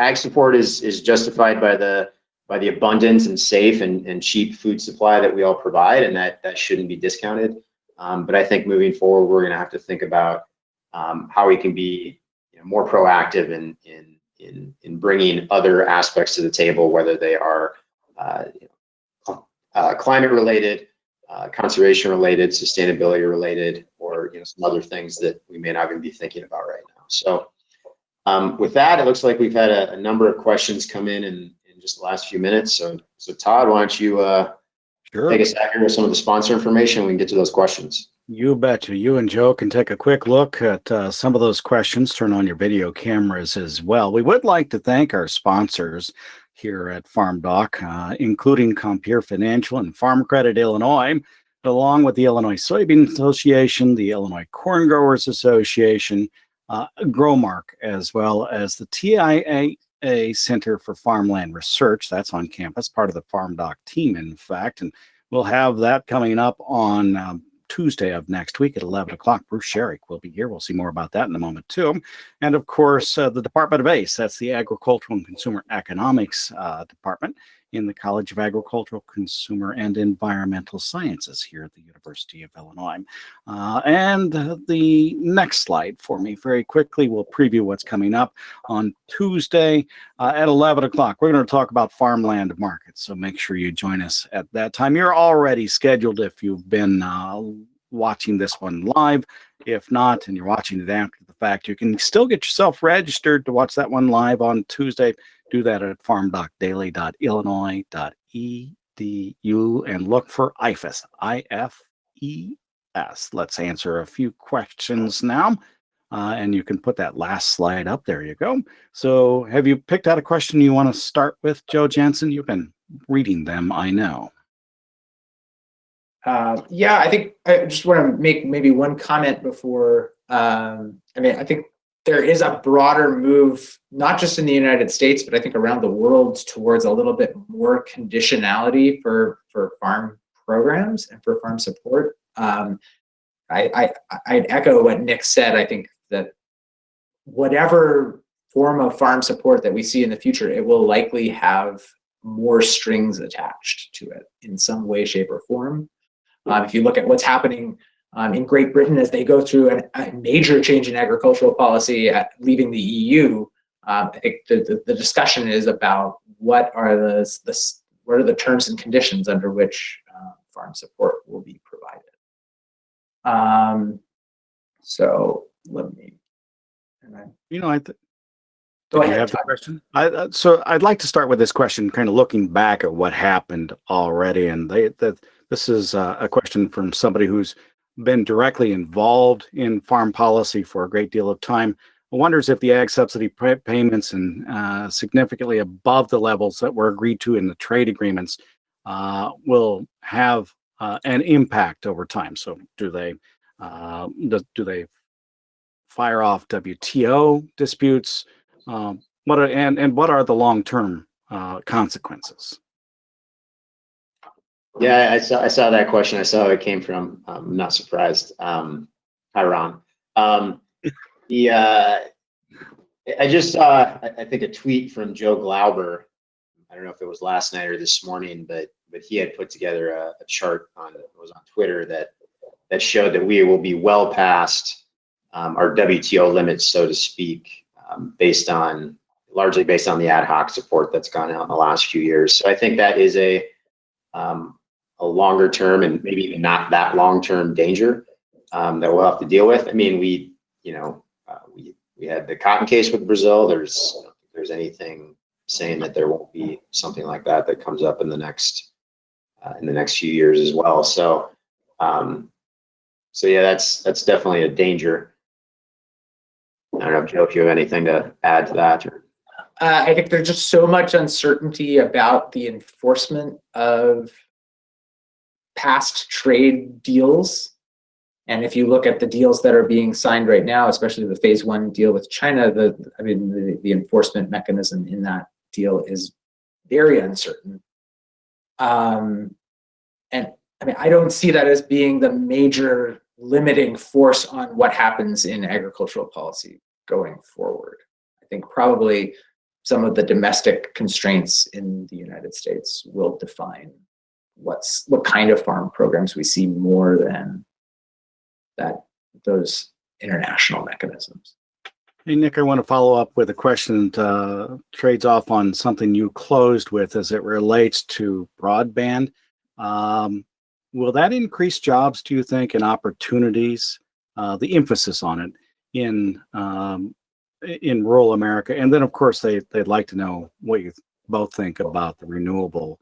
Ag support is justified by the abundant and safe and cheap food supply that we all provide, and that shouldn't be discounted. But I think moving forward, we're going to have to think about how we can be more proactive in bringing other aspects to the table, whether they are climate related, conservation related, sustainability related, or some other things that we may not even be thinking about right now. So with that, it looks like we've had a number of questions come in just the last few minutes. So Todd, why don't you Sure. take us out here with some of the sponsor information? We can get to those questions. You betcha. You and Joe can take a quick look at some of those questions. Turn on your video cameras as well. We would like to thank our sponsors here at FarmDoc, including Compeer Financial and Farm Credit Illinois, along with the Illinois Soybean Association, the Illinois Corn Growers Association, Growmark, as well as the TIAA a Center for Farmland Research. That's on campus, part of the farmdoc team, in fact. And we'll have that coming up on Tuesday of next week at 11 o'clock. Bruce Sherrick will be here. We'll see more about that in a moment, too. And of course, the Department of ACE, that's the Agricultural and Consumer Economics Department in the College of Agricultural, Consumer, and Environmental Sciences here at the University of Illinois. And the next slide for me very quickly will preview what's coming up on Tuesday at 11 o'clock. We're going to talk about farmland markets, so make sure you join us at that time. You're already scheduled if you've been watching this one live. If not, and you're watching it after the fact, you can still get yourself registered to watch that one live on Tuesday. Do that at farmdocdaily.illinois.edu and look for IFES, IFES. Let's answer a few questions now. And you can put that last slide up. There you go. So have you picked out a question you want to start with, Joe Janzen? You've been reading them, I know. Yeah, I think I just want to make maybe one comment before. I think there is a broader move, not just in the United States, but I think around the world, towards a little bit more conditionality for farm programs and for farm support. I'd echo what Nick said. I think that whatever form of farm support that we see in the future, it will likely have more strings attached to it in some way, shape, or form. If you look at what's happening in Great Britain as they go through a major change in agricultural policy at leaving the EU, I think the discussion is about what are the terms and conditions under which farm support will be provided. So let me. Go ahead. You have the question? So I'd like to start with this question, kind of looking back at what happened already, and this is a question from somebody who's been directly involved in farm policy for a great deal of time. Wonders if the ag subsidy payments and significantly above the levels that were agreed to in the trade agreements will have an impact over time. So do they fire off WTO disputes? What are the long-term consequences? Yeah, I saw that question. I saw where it came from. I'm not surprised. Hi, Ron. I just saw, I think, a tweet from Joe Glauber. I don't know if it was last night or this morning, but he had put together a chart on Twitter that showed that we will be well past our WTO limits, so to speak, largely based on the ad hoc support that's gone out in the last few years. So I think that is a longer term and maybe even not that long term danger that we'll have to deal with. I mean, we had the cotton case with Brazil. There's anything saying that there won't be something like that comes up in the next few years as well. So yeah, that's definitely a danger. I don't know, Joe, if you have anything to add to that. I think there's just so much uncertainty about the enforcement of past trade deals. And if you look at the deals that are being signed right now, especially the phase 1 deal with China, the enforcement mechanism in that deal is very uncertain. And I mean, I don't see that as being the major limiting force on what happens in agricultural policy going forward. I think probably some of the domestic constraints in the United States will define what kind of farm programs we see more than those international mechanisms. Hey, Nick, I want to follow up with a question that trades off on something you closed with as it relates to broadband. Will that increase jobs, do you think, and opportunities, the emphasis on it in rural America? And then, of course, they'd like to know what you both think about the renewable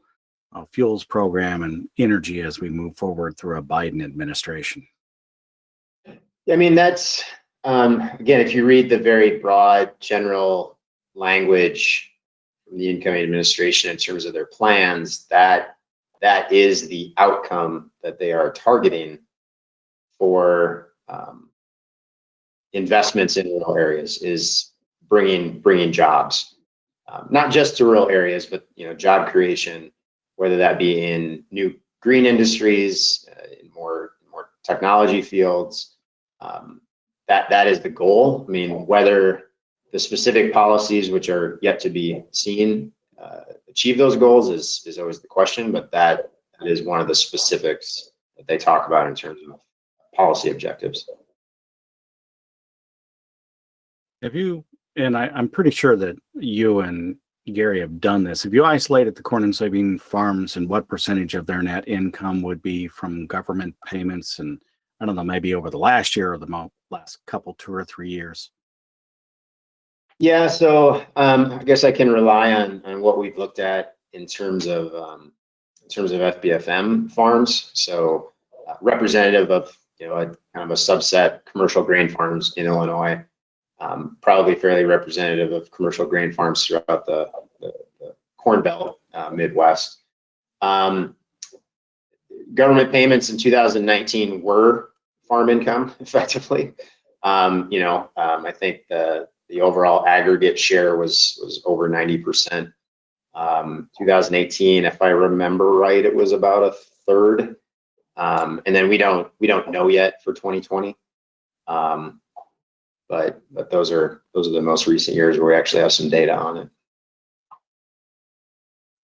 fuels program and energy as we move forward through a Biden administration. I mean, that's, again, if you read the very broad general language from the incoming administration in terms of their plans, that is the outcome that they are targeting for investments in rural areas, is bringing jobs. not just to rural areas, but job creation, whether that be in new green industries, in more technology fields. That is the goal. I mean, whether the specific policies, which are yet to be seen, achieve those goals is always the question, but that is one of the specifics that they talk about in terms of policy objectives. Have you, and I'm pretty sure that you and Gary have done this, have you isolated the corn and soybean farms and what percentage of their net income would be from government payments? And I don't know, maybe over the last year or the last couple, 2 or 3 years? Yeah, so I guess I can rely on what we've looked at in terms of FBFM farms. So representative of a kind of a subset commercial grain farms in Illinois, probably fairly representative of commercial grain farms throughout the Corn Belt, Midwest. Government payments in 2019 were farm income effectively. I think the overall aggregate share was over 90%. 2018, if I remember right, it was about a third. And then we don't know yet for 2020. But those are the most recent years where we actually have some data on it.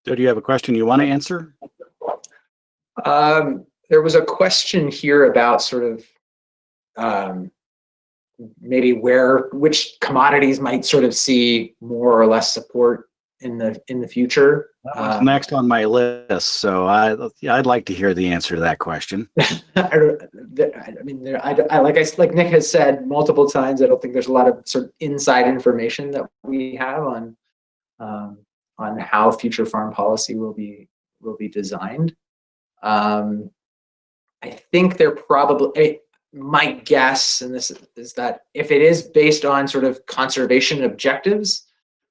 So do you have a question you want to answer? There was a question here about sort of maybe which commodities might sort of see more or less support in the future. Next on my list, so I'd like to hear the answer to that question. Like Nick has said multiple times, I don't think there's a lot of sort of inside information that we have on how future farm policy will be designed. I think they're probably, my guess, and this is that if it is based on sort of conservation objectives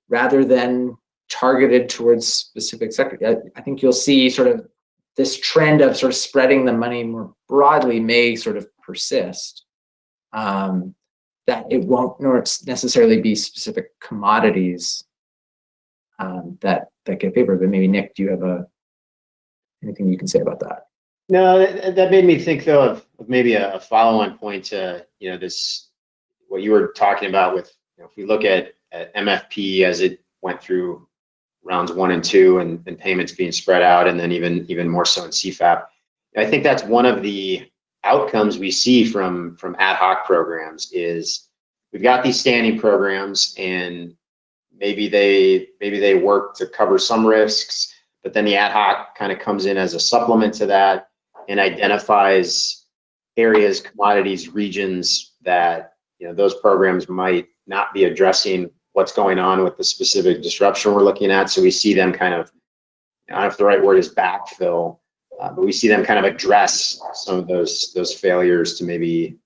rather than targeted towards specific sector, I think you'll see sort of this trend of sort of spreading the money more broadly may sort of persist. That it won't necessarily be specific commodities that get favored. But maybe Nick, do you have anything you can say about that? No, that made me think though of maybe a follow-on point to this, what you were talking about with if we look at MFP as it went through rounds 1 and 2 and payments being spread out, and then even more so in CFAP. I think that's one of the outcomes we see from ad hoc programs is we've got these standing programs and maybe they work to cover some risks, but then the ad hoc kind of comes in as a supplement to that and identifies areas, commodities, regions that those programs might not be addressing what's going on with the specific disruption we're looking at. So we see them kind of, I don't know if the right word is backfill, but we see them kind of address some of those failures to maybe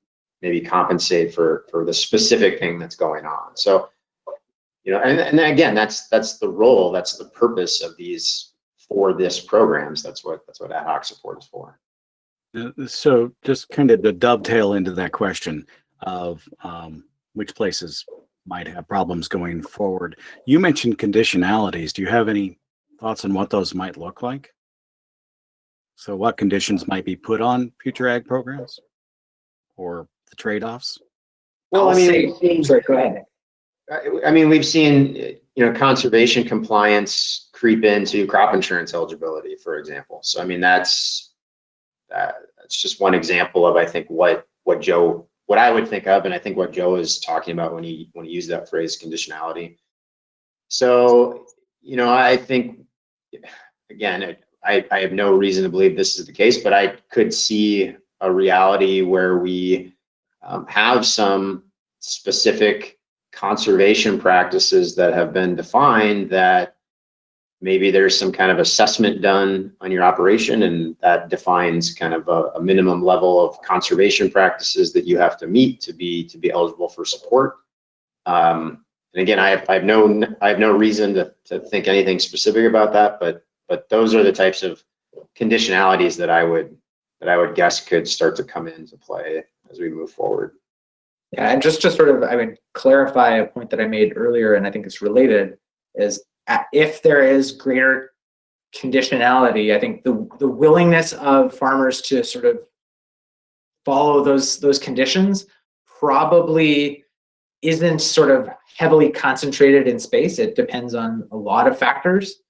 compensate for the specific thing that's going on. So, and again, that's the role, that's the purpose of these for this programs. That's what ad hoc support is for. So just kind of to dovetail into that question of which places might have problems going forward. You mentioned conditionalities. Do you have any thoughts on what those might look like? So what conditions might be put on future ag programs or the trade-offs? Well, sorry, go ahead. I mean, we've seen, conservation compliance creep into crop insurance eligibility, for example. So, I mean, that's just one example of, I think, what I would think of, and I think what Joe is talking about when he used that phrase, conditionality. So, I think, again, I have no reason to believe this is the case, but I could see a reality where we have some specific conservation practices that have been defined that maybe there's some kind of assessment done on your operation, and that defines kind of a minimum level of conservation practices that you have to meet to be eligible for support. And again, I have no reason to think anything specific about that, but those are the types of conditionalities that I would guess could start to come into play as we move forward. Yeah, and just to sort of, clarify a point that I made earlier, and I think it's related, is if there is greater conditionality, I think the willingness of farmers to sort of follow those conditions probably isn't sort of heavily concentrated in space. It depends on a lot of factors.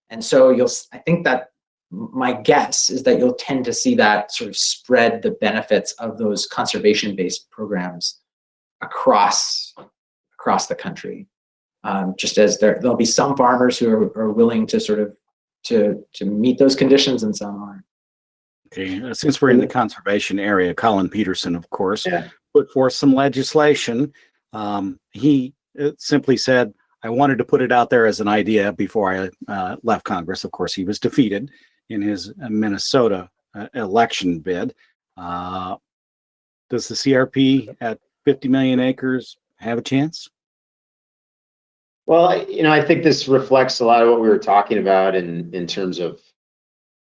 And so I think that my guess is that you'll tend to see that sort of spread the benefits of those conservation-based programs across the country. Just as there'll be some farmers who are willing to sort of to meet those conditions and some aren't. Okay, since we're in the conservation area, Colin Peterson, of course, Yeah. put forth some legislation. He simply said, I wanted to put it out there as an idea before I left Congress. Of course, he was defeated in his Minnesota election bid. Does the CRP at 50 million acres have a chance? Well, I think this reflects a lot of what we were talking about in terms of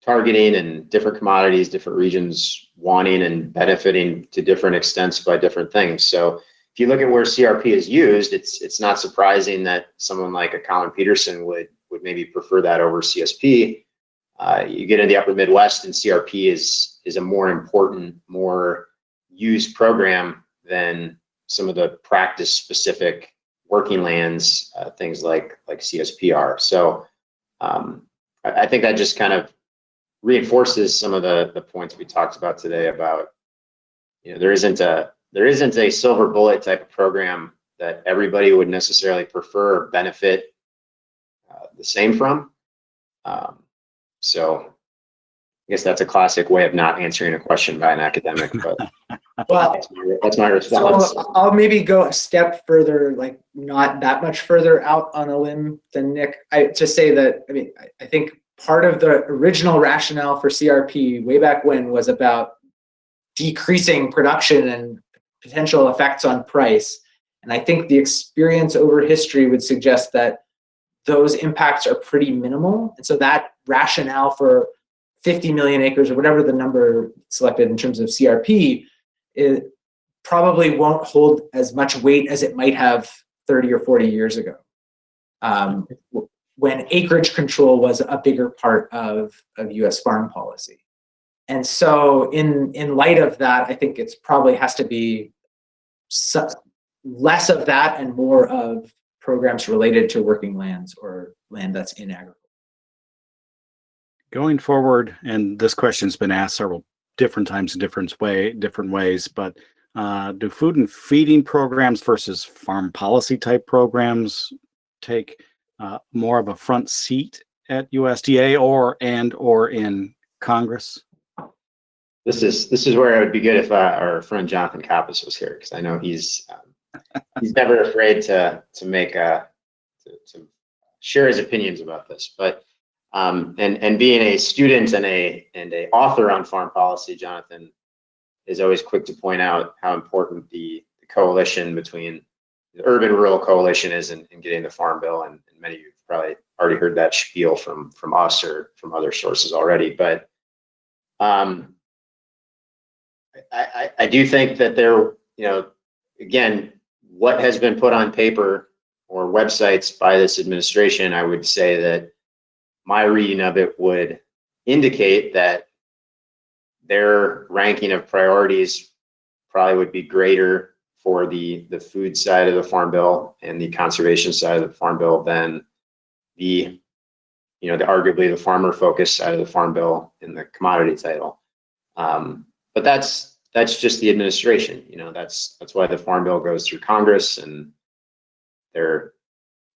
targeting and different commodities, different regions wanting and benefiting to different extents by different things. So if you look at where CRP is used, it's not surprising that someone like a Colin Peterson would maybe prefer that over CSP. You get in the upper Midwest and CRP is a more important, more used program than some of the practice specific working lands, things like CSP are. So I think that just kind of reinforces some of the points we talked about today about, there isn't a silver bullet type of program that everybody would necessarily prefer or benefit the same from. So I guess that's a classic way of not answering a question by an academic, but well, that's my response. So I'll maybe go a step further, like not that much further out on a limb than Nick. To say that, I think part of the original rationale for CRP way back when was about decreasing production and potential effects on price. And I think the experience over history would suggest that those impacts are pretty minimal. And so that rationale for 50 million acres or whatever the number selected in terms of CRP, it probably won't hold as much weight as it might have 30 or 40 years ago, when acreage control was a bigger part of US farm policy. And so in light of that, I think it's probably has to be less of that and more of programs related to working lands or land that's in agriculture. Going forward, and this question's been asked several different times in different ways, but do food and feeding programs versus farm policy type programs take more of a front seat at USDA or in Congress? This is where it would be good if our friend Jonathan Kappas was here, because I know he's never afraid to share his opinions about this. But and being a student and a author on farm policy, Jonathan is always quick to point out how important the coalition between the urban-rural coalition is in getting the Farm Bill, and many of you have probably already heard that spiel from us or from other sources already. But I do think that there, again, what has been put on paper or websites by this administration, I would say that my reading of it would indicate that their ranking of priorities probably would be greater for the food side of the Farm Bill and the conservation side of the Farm Bill than the arguably the farmer focused side of the Farm Bill in the commodity title. But that's just the administration. That's why the Farm Bill goes through Congress, and they're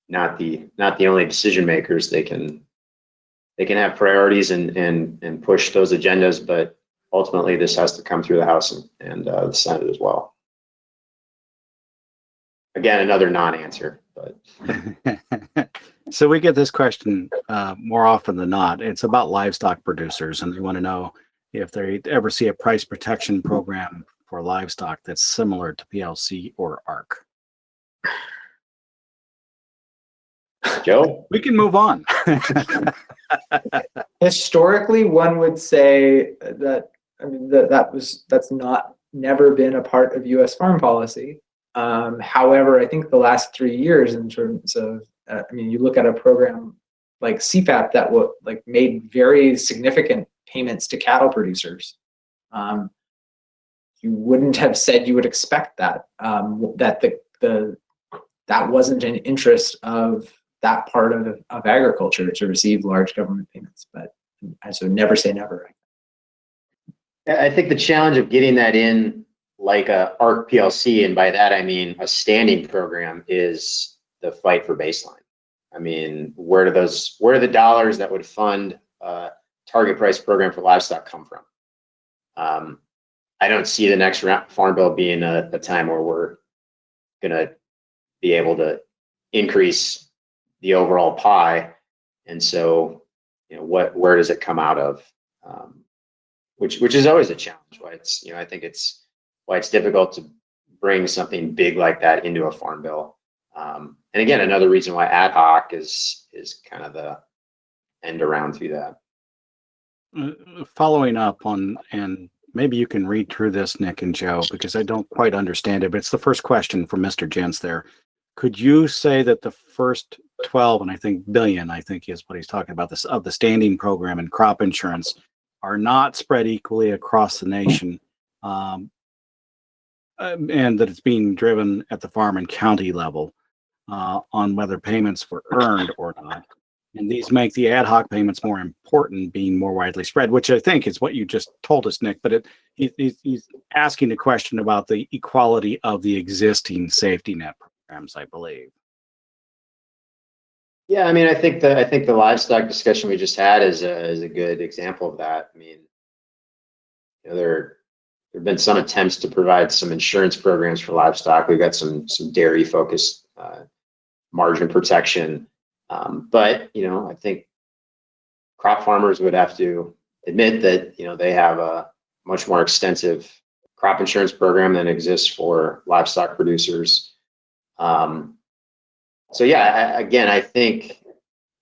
not the only decision makers. They can have priorities and push those agendas, but ultimately this has to come through the House and the Senate as well. Again, another non-answer, but. So we get this question more often than not. It's about livestock producers, and they want to know if they ever see a price protection program for livestock that's similar to PLC or ARC. Joe? We can move on. Historically, one would say that that's never been a part of U.S. farm policy. However, I think the last 3 years, in terms of I mean, you look at a program like CFAP that made very significant payments to cattle producers. You wouldn't have said you would expect that, that wasn't an interest of that part of agriculture to receive large government payments. But so never say never. I think the challenge of getting that in like a ARC PLC, and by that I mean a standing program, is the fight for baseline. I mean, where do the dollars that would fund a target price program for livestock come from? I don't see the next farm bill being a time where we're going to be able to increase the overall pie. And so, where does it come out of? Which is always a challenge. Why it's, I think it's why it's difficult to bring something big like that into a farm bill. And again, another reason why ad hoc is kind of the end around to that. Following up on, and maybe you can read through this, Nick and Joe, because I don't quite understand it, but it's the first question from Mr. Jens there. Could you say that the first 12, and I think billion, I think is what he's talking about, this of the standing program and crop insurance are not spread equally across the nation, and that it's being driven at the farm and county level on whether payments were earned or not? And these make the ad hoc payments more important, being more widely spread, which I think is what you just told us, Nick. But he's asking a question about the equality of the existing safety net programs, I believe. Yeah, I mean, I think the livestock discussion we just had is a good example of that. I mean, there have been some attempts to provide some insurance programs for livestock. We've got some dairy focused margin protection. But, I think crop farmers would have to admit that, they have a much more extensive crop insurance program than exists for livestock producers. So yeah, again, I think,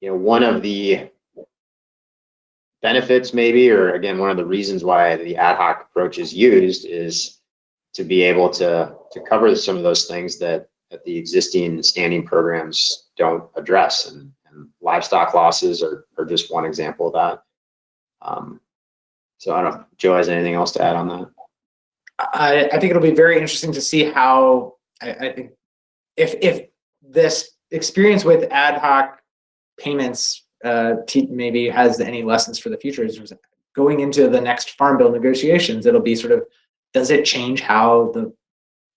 one of the benefits maybe, or again, one of the reasons why the ad hoc approach is used is to be able to cover some of those things that the existing standing programs don't address. And livestock losses are just one example of that. So I don't know if Joe has anything else to add on that. I think it'll be very interesting to see how, I think if this experience with ad hoc payments maybe has any lessons for the future, is going into the next farm bill negotiations. It'll be sort of, does it change how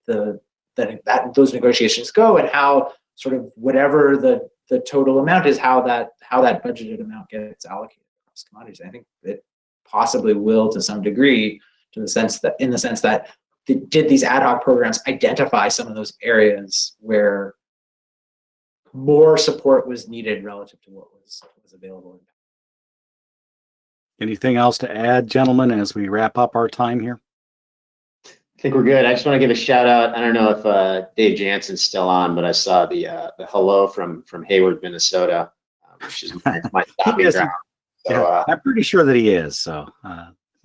those negotiations go, and how sort of whatever the total amount is, how that budgeted amount gets allocated across commodities? I think it possibly will to some degree, in the sense that did these ad hoc programs identify some of those areas where more support was needed relative to what was available. Anything else to add, gentlemen, as we wrap up our time here? I think we're good. I just want to give a shout out. I don't know if Dave Janzen's still on, but I saw the hello from Hayward, Minnesota, which is my stopping ground. So, yeah, I'm pretty sure that he is. So,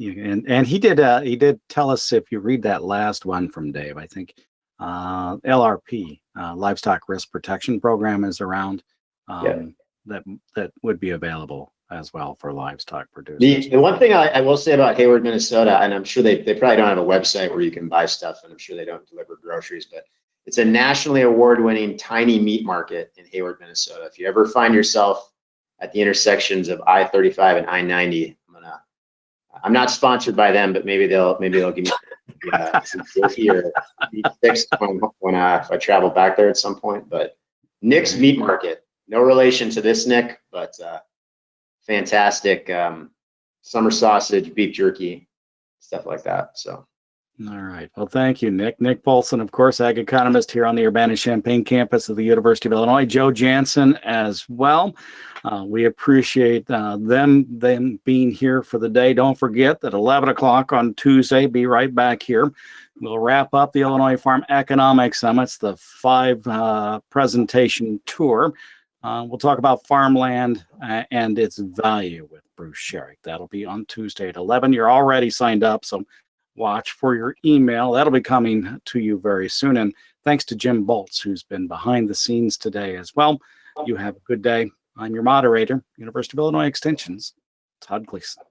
and he did tell us, if you read that last one from Dave, I think LRP, Livestock Risk Protection Program, is around. That would be available as well for livestock producers. The one thing I will say about Hayward, Minnesota, and I'm sure they probably don't have a website where you can buy stuff, and I'm sure they don't deliver groceries, but it's a nationally award-winning tiny meat market in Hayward, Minnesota. If you ever find yourself at the intersections of I-35 and I-90, I'm not sponsored by them, but maybe they'll give me some jerky or meat sticks when if I travel back there at some point. But Nick's Meat Market, no relation to this Nick, but fantastic summer sausage, beef jerky, stuff like that. So. All right. Well, thank you, Nick. Nick Paulson, of course, ag economist here on the Urbana-Champaign campus of the University of Illinois. Joe Janzen as well. We appreciate them being here for the day. Don't forget that 11 o'clock on Tuesday, be right back here. We'll wrap up the Illinois Farm Economics Summits, the 5 presentation tour. We'll talk about farmland and its value with Bruce Sherrick. That'll be on Tuesday at 11. You're already signed up, so watch for your email. That'll be coming to you very soon. And thanks to Jim Boltz, who's been behind the scenes today as well. You have a good day. I'm your moderator, University of Illinois Extension's Todd Gleason.